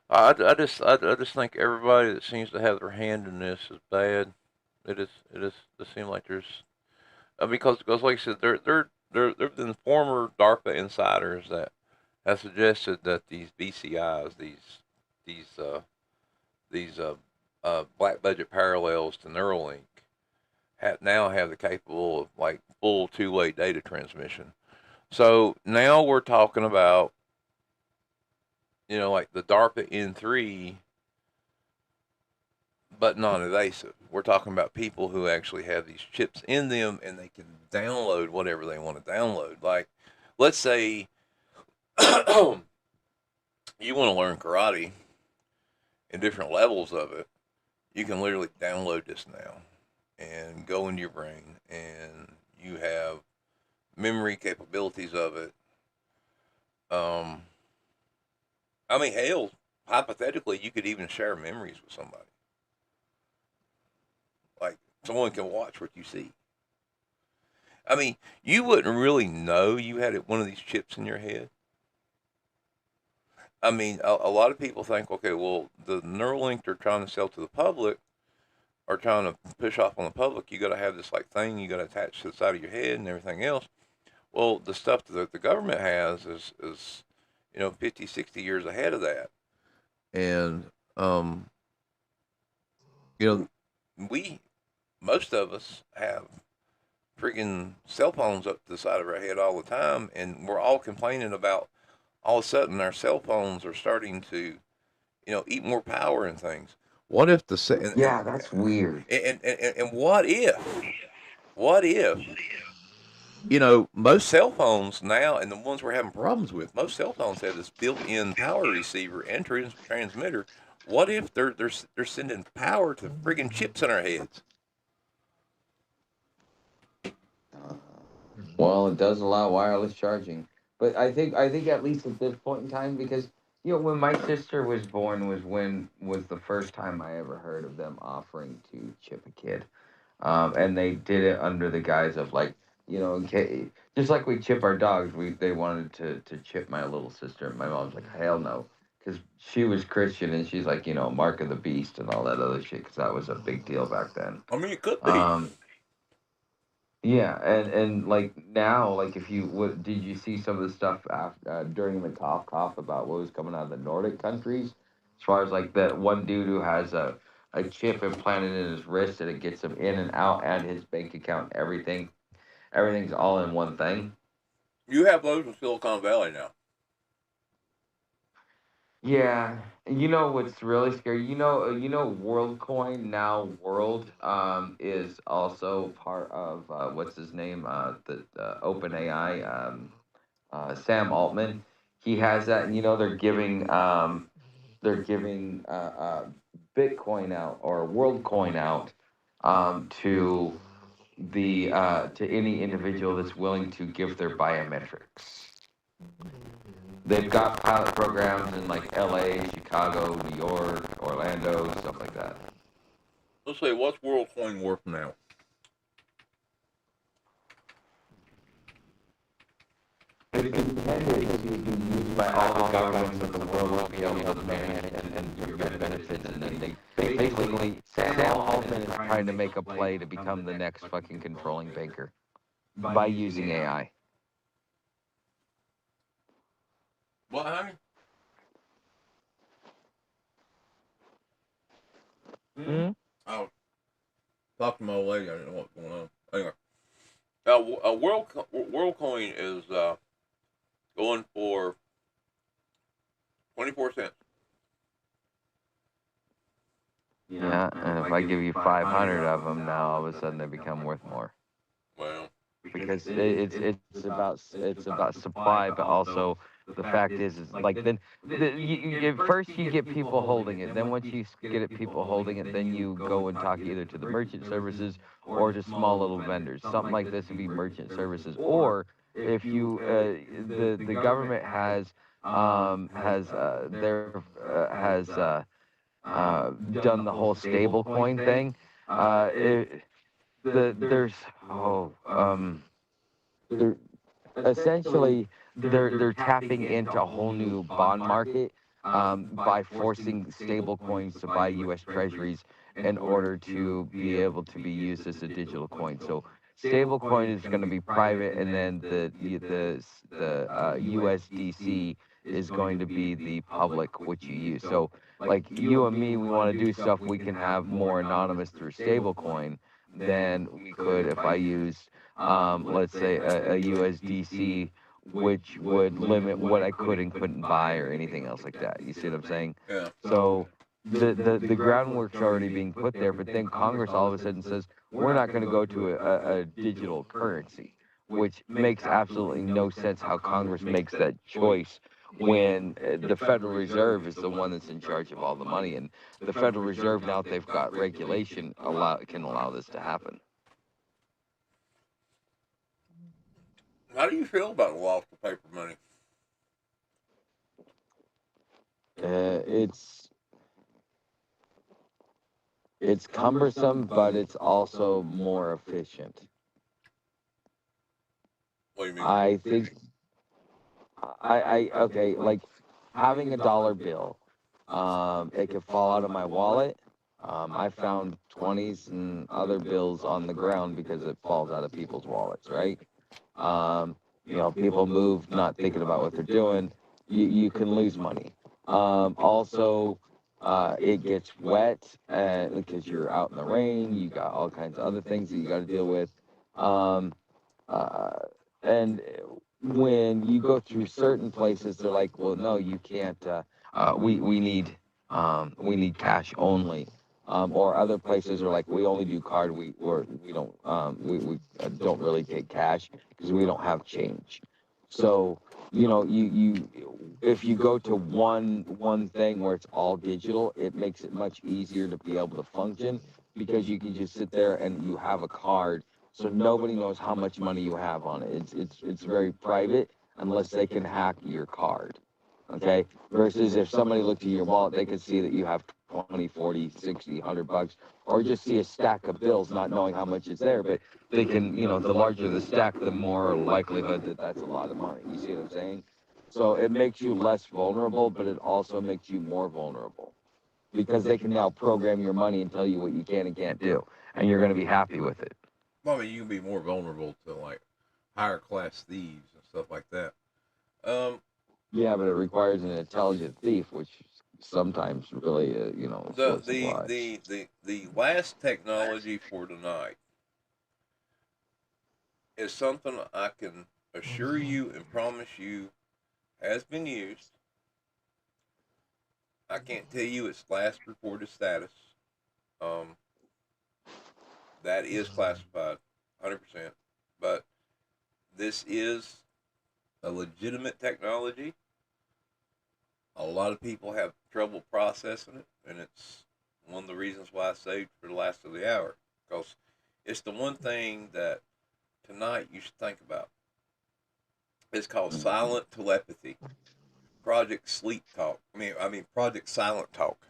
I just think everybody that seems to have their hand in this is bad. It seems like there's because like I said, there've been former DARPA insiders that have suggested that these BCIs, these uh, these black budget parallels to Neuralink, now have the capable of like full two-way data transmission. So now we're talking about like the DARPA N3, but non-invasive. We're talking about people who actually have these chips in them and they can download whatever they want to download. Like, let's say you want to learn karate and different levels of it, you can literally download this now and go into your brain, and you have memory capabilities of it. Um, I mean, hell, hypothetically, you could even share memories with somebody. Like someone can watch what you see. I mean, you wouldn't really know you had one of these chips in your head. I mean, a lot of people think, okay, well, the Neuralink they're trying to sell to the public or trying to push off on the public, you got to have this like thing you got to attach to the side of your head and everything else. Well, the stuff that the government has is 50, 60 years ahead of that. And, you know, most of us have freaking cell phones up to the side of our head all the time. And we're all complaining about all of a sudden our cell phones are starting to, eat more power and things. What if Yeah, that's weird. and what if most cell phones now, and the ones we're having problems with, most cell phones have this built-in power receiver and transmitter. What if they're sending power to friggin' chips in our heads? Uh, well, it does allow wireless charging, but I think at least at this point in time, because when my sister was born was the first time I ever heard of them offering to chip a kid. And they did it under the guise of like, just like we chip our dogs, they wanted to chip my little sister. And my mom's like, hell no, because she was Christian and she's like, mark of the beast and all that other shit, because that was a big deal back then. I mean, it could be. Um, yeah, and like now, like if you what did you see some of the stuff after, during the cough about what was coming out of the Nordic countries, as far as like that one dude who has a chip implanted in his wrist and it gets him in and out and his bank account, everything's all in one thing. You have those in Silicon Valley now. Yeah, what's really scary? WorldCoin now. World is also part of what's his name? The OpenAI. Sam Altman. He has that, and they're giving Bitcoin out or WorldCoin out to the to any individual that's willing to give their biometrics. They've got pilot programs in like L.A., Chicago, New York, Orlando, stuff like that. Let's say, what's WorldCoin worth now? It's intended to be used by all the governments of the world to be able to manage and get benefits. And then they basically, Sam Altman is trying to make a play to become the next fucking controlling banker by using AI. What, honey? Hmm. Oh, talk to my old lady. I didn't know what's going on. Anyway, WorldCoin is going for 24 cents. Yeah, and if I give you 500 of them, now all of a sudden they become worth more. Well, Because it's about supply, but also the fact is like then first you get people holding it. Then once you get it people holding it, then you go and talk either to the merchant services or to small little vendors. Something like this would be merchant services, or if you the government has done the whole stable coin thing. It, there's oh they're essentially they're tapping into a whole new bond market by forcing stable coins to buy U.S. Treasuries in order to be able to be used as a digital coin. So stable coin is going to be private, and then the USDC is going to be the public, which you use. So like you and me, we want to do stuff we can have more anonymous through stable coin than we could if I used let's say a USDC, which would limit what I could and couldn't buy or anything else like that. You see what I'm saying? yeah. So the groundwork's already being put there, but then Congress all of a sudden says we're not going to go to a digital currency, which makes absolutely no sense how Congress makes that choice when the Federal Reserve is the one that's in charge of all the money, and the Federal Reserve, now that they've got regulation, can allow this to happen. How do you feel about the loss of paper money? Uh, it's it's cumbersome, but it's also more efficient. What do you mean? I think okay, like having a dollar bill, it could fall out of my wallet. I found 20s and other bills on the ground because it falls out of people's wallets, right? Um, People move not thinking about what they're doing. You can lose money. Also, it gets wet because you're out in the rain. You got all kinds of other things that you got to deal with. Um, uh, and when you go through certain places, they're like, well, no, you can't. We need cash only. Or other places are like, we only do card. We don't don't really take cash because we don't have change. So if you go to one thing where it's all digital, it makes it much easier to be able to function because you can just sit there and you have a card, so nobody knows how much money you have on it. It's very private unless they can hack your card. Okay. Versus if somebody looked at your wallet, they could see that you have 20, 40, 60, 100 bucks, or just see a stack of bills, not knowing how much is there. But they can, the larger the stack, the more likelihood that that's a lot of money. You see what I'm saying? So it makes you less vulnerable, but it also makes you more vulnerable because they can now program your money and tell you what you can and can't do, and you're going to be happy with it. Well, I mean, you can be more vulnerable to like higher class thieves and stuff like that. Um, Yeah, but it requires an intelligent thief, which sometimes really, the sorts of the lives. the the the last technology for tonight is something I can assure you and promise you has been used. I can't tell you its last reported status. Um, that is classified, 100%. But this is a legitimate technology. A lot of people have trouble processing it, and it's one of the reasons why I saved for the last of the hour, because it's the one thing that tonight you should think about. It's called Mhm. silent telepathy. Project Sleep Talk. I mean Project Silent Talk.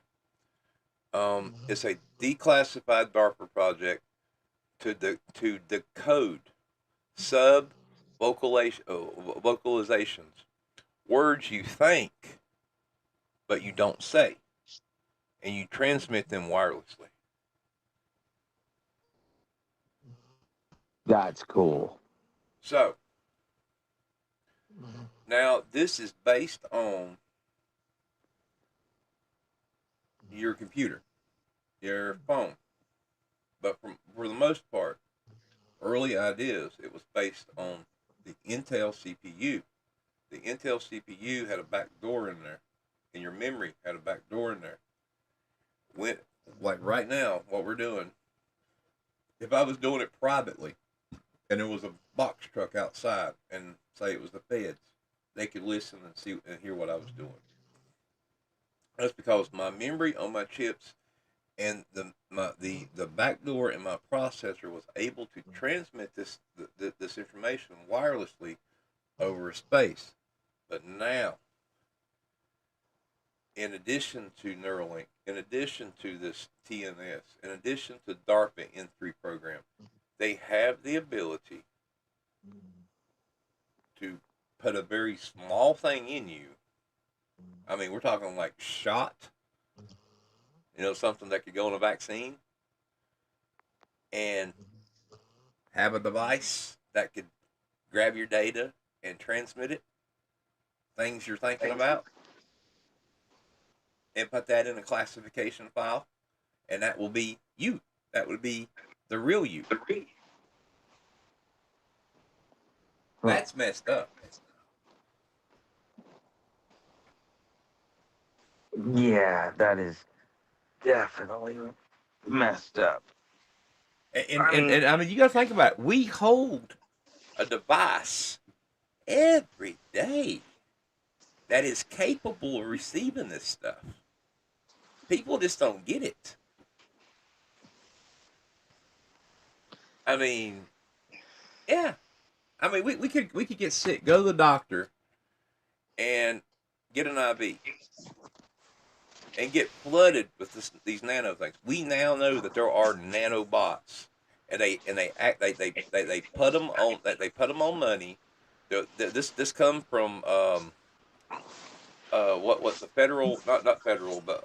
It's a declassified DARPA project to decode sub vocalizations, words you think but you don't say, and you transmit them wirelessly. That's cool. So now this is based on your computer, your phone, but for the most part, early ideas it was based on the Intel CPU. The Intel CPU had a back door in there, and your memory had a back door in there. When, like right now, what we're doing, if I was doing it privately and there was a box truck outside and say it was the feds, they could listen and see and hear what I was doing. That's because my memory on my chips and the back door in my processor was able to transmit this information wirelessly over space. But now, in addition to Neuralink, in addition to this TNS, in addition to DARPA N3 program, they have the ability to put a very small thing in you. I mean, we're talking like shot, something that could go in a vaccine, and have a device that could grab your data and transmit it, things you're thinking about, and put that in a classification file, and that will be you. That would be the real you. Huh. That's messed up. Yeah, that is definitely messed up. And, I and, mean, and I mean, you got to think about it. We hold a device every day. that is capable of receiving this stuff. People just don't get it. I mean, yeah. I mean, we could get sick, go to the doctor, and get an IV, and get flooded with these nano things. We now know that there are nanobots, and they put them on money. This come from what the federal, not federal, but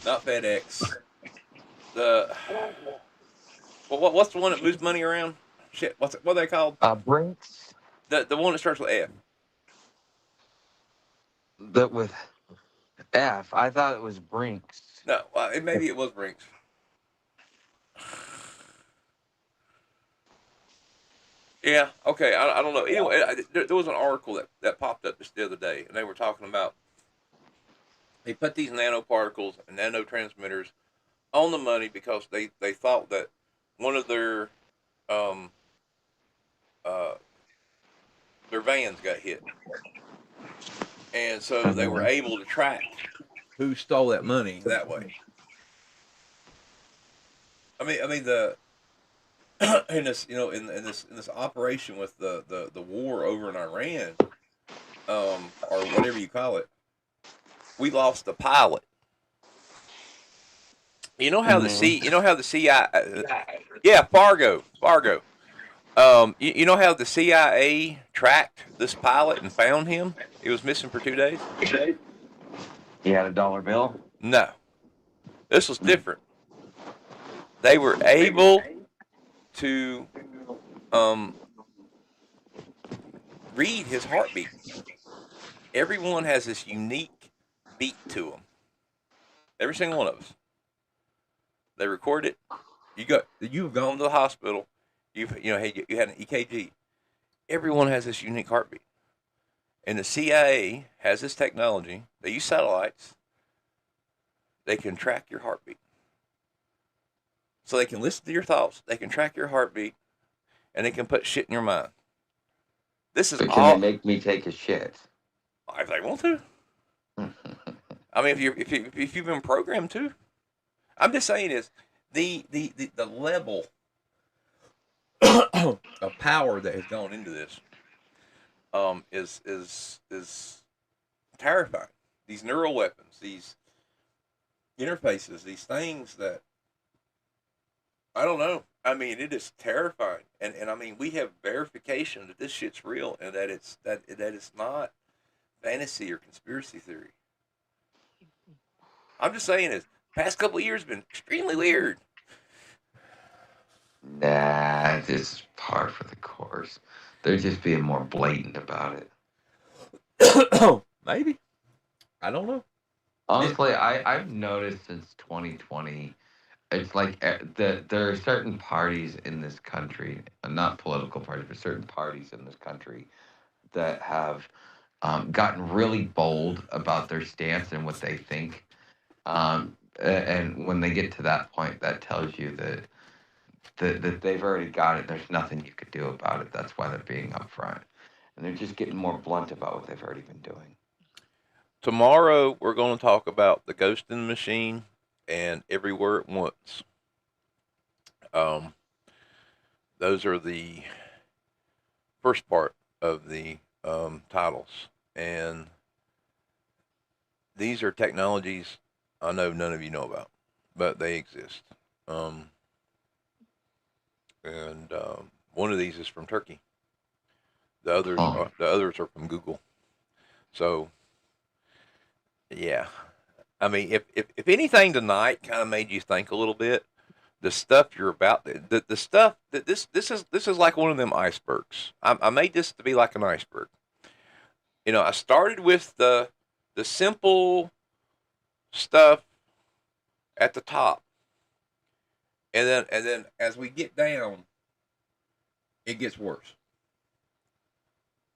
not FedEx, the what's the one that moves money around? Shit, what are they called? Brinks. The one that starts with F. That with F. I thought it was Brinks. No, maybe it was Brinks. Yeah, okay, I don't know. Anyway, there was an article that popped up just the other day, and they were talking about they put these nanoparticles and nanotransmitters on the money because they thought that one of um uh their vans got hit, and so they were able to track who stole that money that way. I mean the in this in this operation with the war over in Iran, or whatever you call it, we lost the pilot. You know how the CIA, yeah, Fargo. You know how the CIA tracked this pilot and found him? He was missing for 2 days. He had a dollar bill. No, this was different. They were able to um, read his heartbeat. Everyone has this unique beat to them. Every single one of us. They record it. You've gone to the hospital. You had an EKG. Everyone has this unique heartbeat, and the CIA has this technology. They use satellites. They can track your heartbeat, so they can listen to your thoughts. They can track your heartbeat, and they can put shit in your mind. This is But can all they make me take a shit? if they want to. I mean, if you've been programmed to. I'm just saying is the level of power that has gone into this is terrifying. These neural weapons, these interfaces, these things that I don't know. I mean, it is terrifying, and I mean, we have verification that this shit's real and that it's not fantasy or conspiracy theory. I'm just saying is past couple of years have been extremely weird. Nah, this is par for the course. They're just being more blatant about it. Maybe, I don't know. Honestly, I've noticed since 2020, it's like there are certain parties in this country, not political parties, but certain parties in this country that have gotten really bold about their stance and what they think. And when they get to that point, that tells you that they've already got it. There's nothing you could do about it. That's why they're being upfront. And they're just getting more blunt about what they've already been doing. Tomorrow we're going to talk about the ghost in the machine and everywhere at once. Um, those are the first part of the titles, and these are technologies I know none of you know about, but they exist. Um, and one of these is from Turkey. The others are from Google. So yeah, I mean, if anything tonight kind of made you think a little bit, the stuff you're about, the stuff that this is like one of them icebergs. I made this to be like an iceberg. I started with the simple stuff at the top, and then as we get down, it gets worse.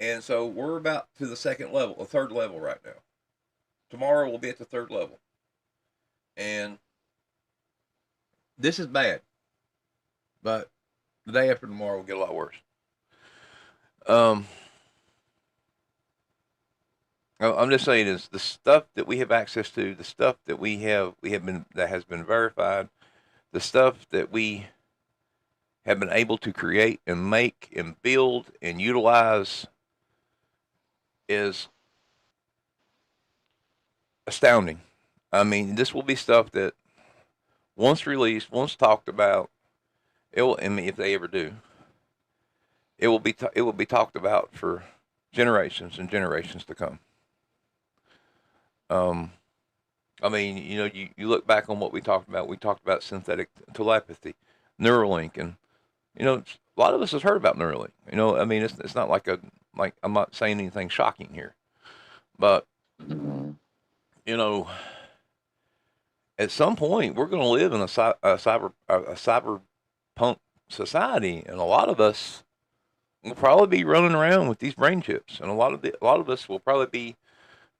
And so we're about to the second level, the third level right now. Tomorrow we'll be at the third level, and this is bad. But the day after tomorrow will get a lot worse. Um, I'm just saying is the stuff that we have access to, the stuff that we have been that has been verified, the stuff that we have been able to create and make and build and utilize is astounding. I mean, this will be stuff that once released, once talked about, it will. I mean, if they ever do, it will be talked about for generations and generations to come. Um, I mean, you look back on what we talked about. We talked about synthetic telepathy, Neuralink, and a lot of us has heard about Neuralink. I mean, it's not like I'm not saying anything shocking here, but Mm-hmm. you know, at some point we're going to live in a cyberpunk society, and a lot of us will probably be running around with these brain chips, and a lot of us will probably be,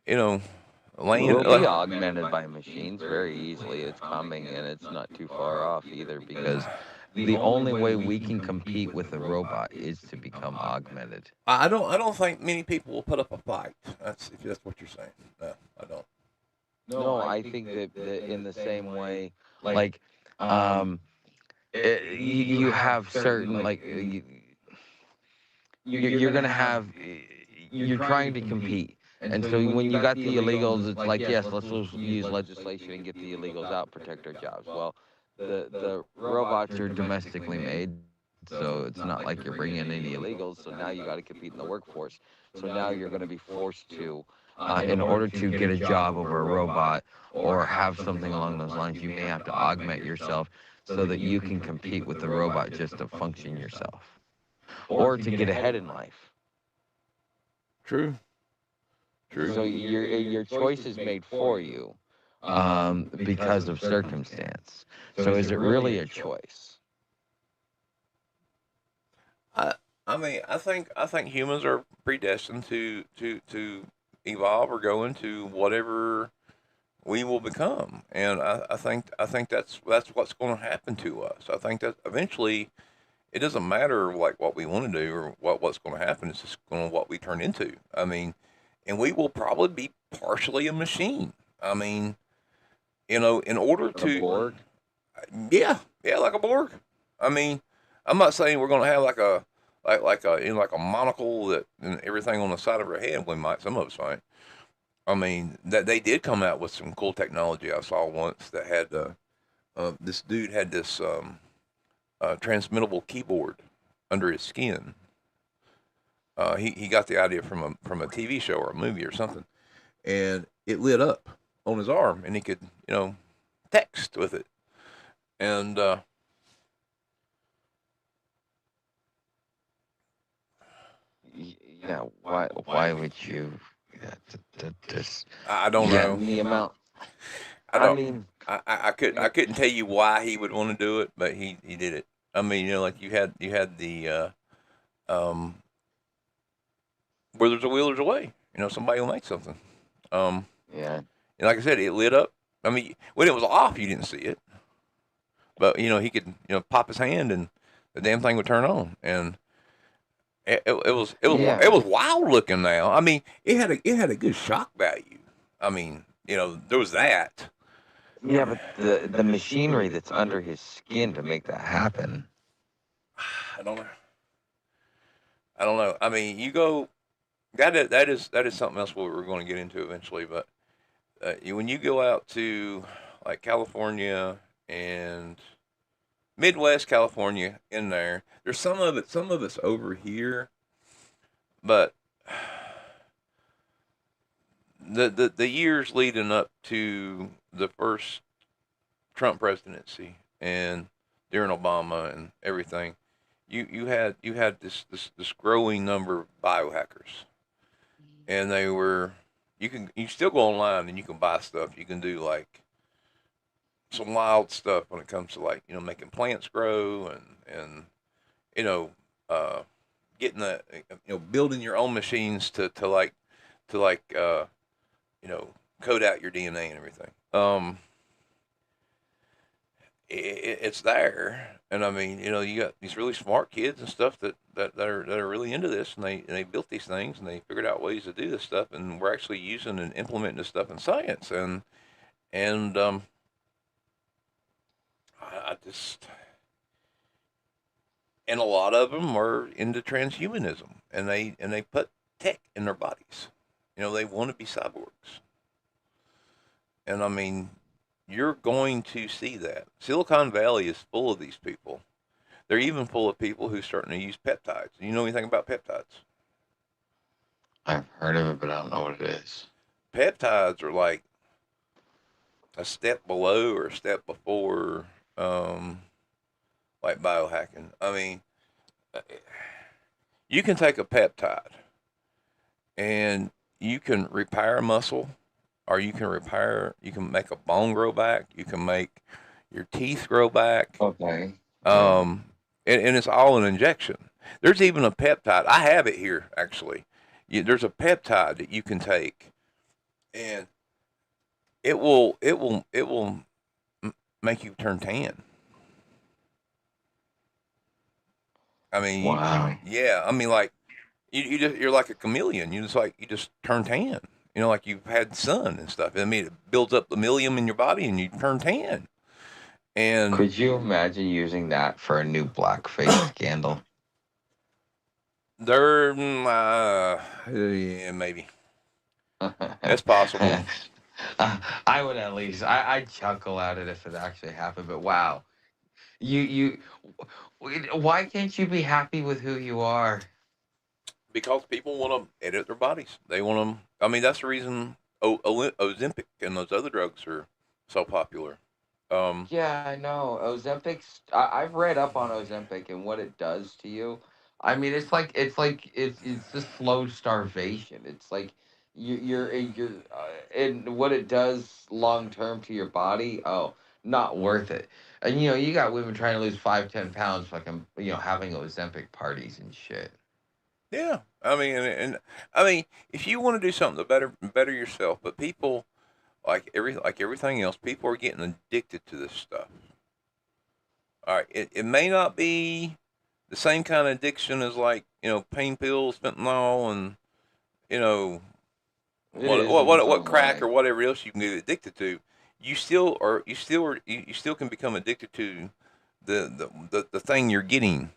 you know, laying. We'll be augmented by machines very easily. It's coming, and it's not too far off either, because the only way we can compete with a robot is to become augmented. I don't think many people will put up a fight. That's if that's what you're saying. No, I don't. No, I think that in the same way, like, um, you have certain, like, you're gonna have, you're trying to compete. And so when you got the illegals, it's like, yes, let's use legislation and get the illegals out, protect our jobs. Well, the robots are domestically made, so it's not like you're bringing in any illegals. So now you got to compete in the workforce. So now you're going to be forced to, in order to get a job over a robot or have something along those lines, you may have to augment yourself so that you can compete with the robot just to function yourself or to get ahead in life. True. True. So your choice is made for you, because of circumstance. So is it really a choice? I I mean I think humans are predestined to evolve or go into whatever we will become, and I think that's what's going to happen to us. I think that eventually it doesn't matter like what we want to do or what's going to happen. It's just going to what we turn into. I mean, and we will probably be partially a machine. I mean, in order A to Borg? yeah, like a Borg. I mean, I'm not saying we're going to have like a monocle that and everything on the side of our head. We might, some of us might. I mean, that they did come out with some cool technology. I saw once that had this dude had this transmittable keyboard under his skin. He got the idea from a TV show or a movie or something, and it lit up on his arm, and he could text with it. And Yeah. Why would you? Yeah, just I don't yeah. know. And the amount. I I don't. mean, I couldn't tell you why he would want to do it, but he did it. I mean, like you had the um, where there's a will, there's a way. Somebody will make something. Um, yeah, and like I said, it lit up. I mean, when it was off, you didn't see it, but he could pop his hand and the damn thing would turn on, and it yeah, was wild looking. Now, I mean, it had a good shock value. I mean, there was that. yeah. But the machinery that's under his skin to make that happen. I don't know. I don't know. I mean, you go that is something else we're going to get into eventually. But when you go out to like California and Midwest California in there, there's some of it's over here, but the years leading up to the first Trump presidency and during Obama and everything, you had this growing number of biohackers, and they were you still go online and you can buy stuff. You can do like some wild stuff when it comes to like making plants grow and you know uh, getting building your own machines to you know code out your DNA and everything. it's there. And I mean, you got these really smart kids and stuff that are really into this, and they built these things and they figured out ways to do this stuff, and we're actually using and implementing this stuff in science, and I just and a lot of them are into transhumanism, and they put tech in their bodies. They want to be cyborgs, and I mean, you're going to see that. Silicon Valley is full of these people. They're even full of people who are starting to use peptides. You know anything about peptides? I've heard of it, but I don't know what it is. Peptides are like a step below or a step before, like biohacking. I mean, you can take a peptide and you can repair a muscle, or you can make a bone grow back. You can make your teeth grow back. Okay. Okay. Um, and it's all an injection. There's even a peptide. I have it here actually. There's a peptide that you can take, and it will make you turn tan. I mean, Wow. yeah. I mean, like you're like a chameleon. You just turn tan. Like you've had sun and stuff. I mean, it builds up the milium in your body, and you turn tan. And Could you imagine using that for a new blackface scandal? they're yeah, maybe that's possible. I would at least I'd chuckle at it if it actually happened. But wow, you why can't you be happy with who you are? Because people want to edit their bodies. They want them. I mean, that's the reason Ozempic and those other drugs are so popular. Um, Yeah, I know. Ozempic's. I've read up on Ozempic and what it does to you. I mean, it's just slow starvation. It's like and what it does long term to your body. Oh, not worth it. And you got women trying to lose 5, 10 pounds, fucking having Ozempic parties and shit. yeah, I mean, and I mean, if you want to do something to better yourself, but people like everything else, people are getting addicted to this stuff. All right, it may not be the same kind of addiction as like pain pills, fentanyl, and you know It is in its what own crack way. or whatever else you can get addicted to. You still can become addicted to the thing you're getting.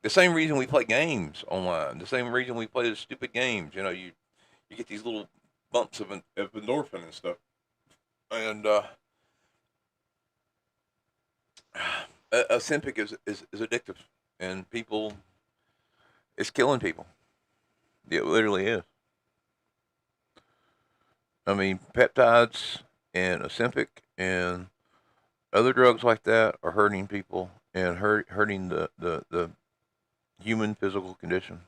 The same reason we play games online, the same reason we play the stupid games. You get these little bumps of endorphin and stuff, and Ozempic is addictive, and it's killing people. It literally is. I mean, peptides and Ozempic and other drugs like that are hurting people and hurting the human physical condition.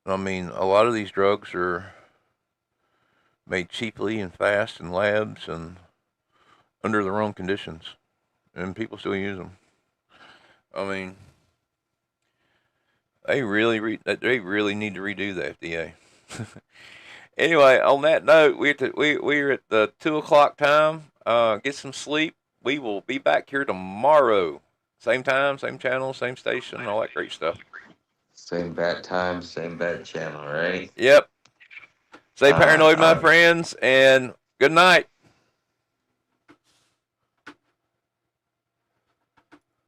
I mean, a lot of these drugs are made cheaply and fast in labs and under the wrong conditions, and people still use them. I mean, they really need to redo the FDA. Anyway, on that note, we're at the 2 o'clock time. Get some sleep. We will be back here tomorrow. Same time, same channel, same station, all that great stuff. Same bad time, same bad channel, right? Yep. Stay paranoid, my All right. friends, and good night.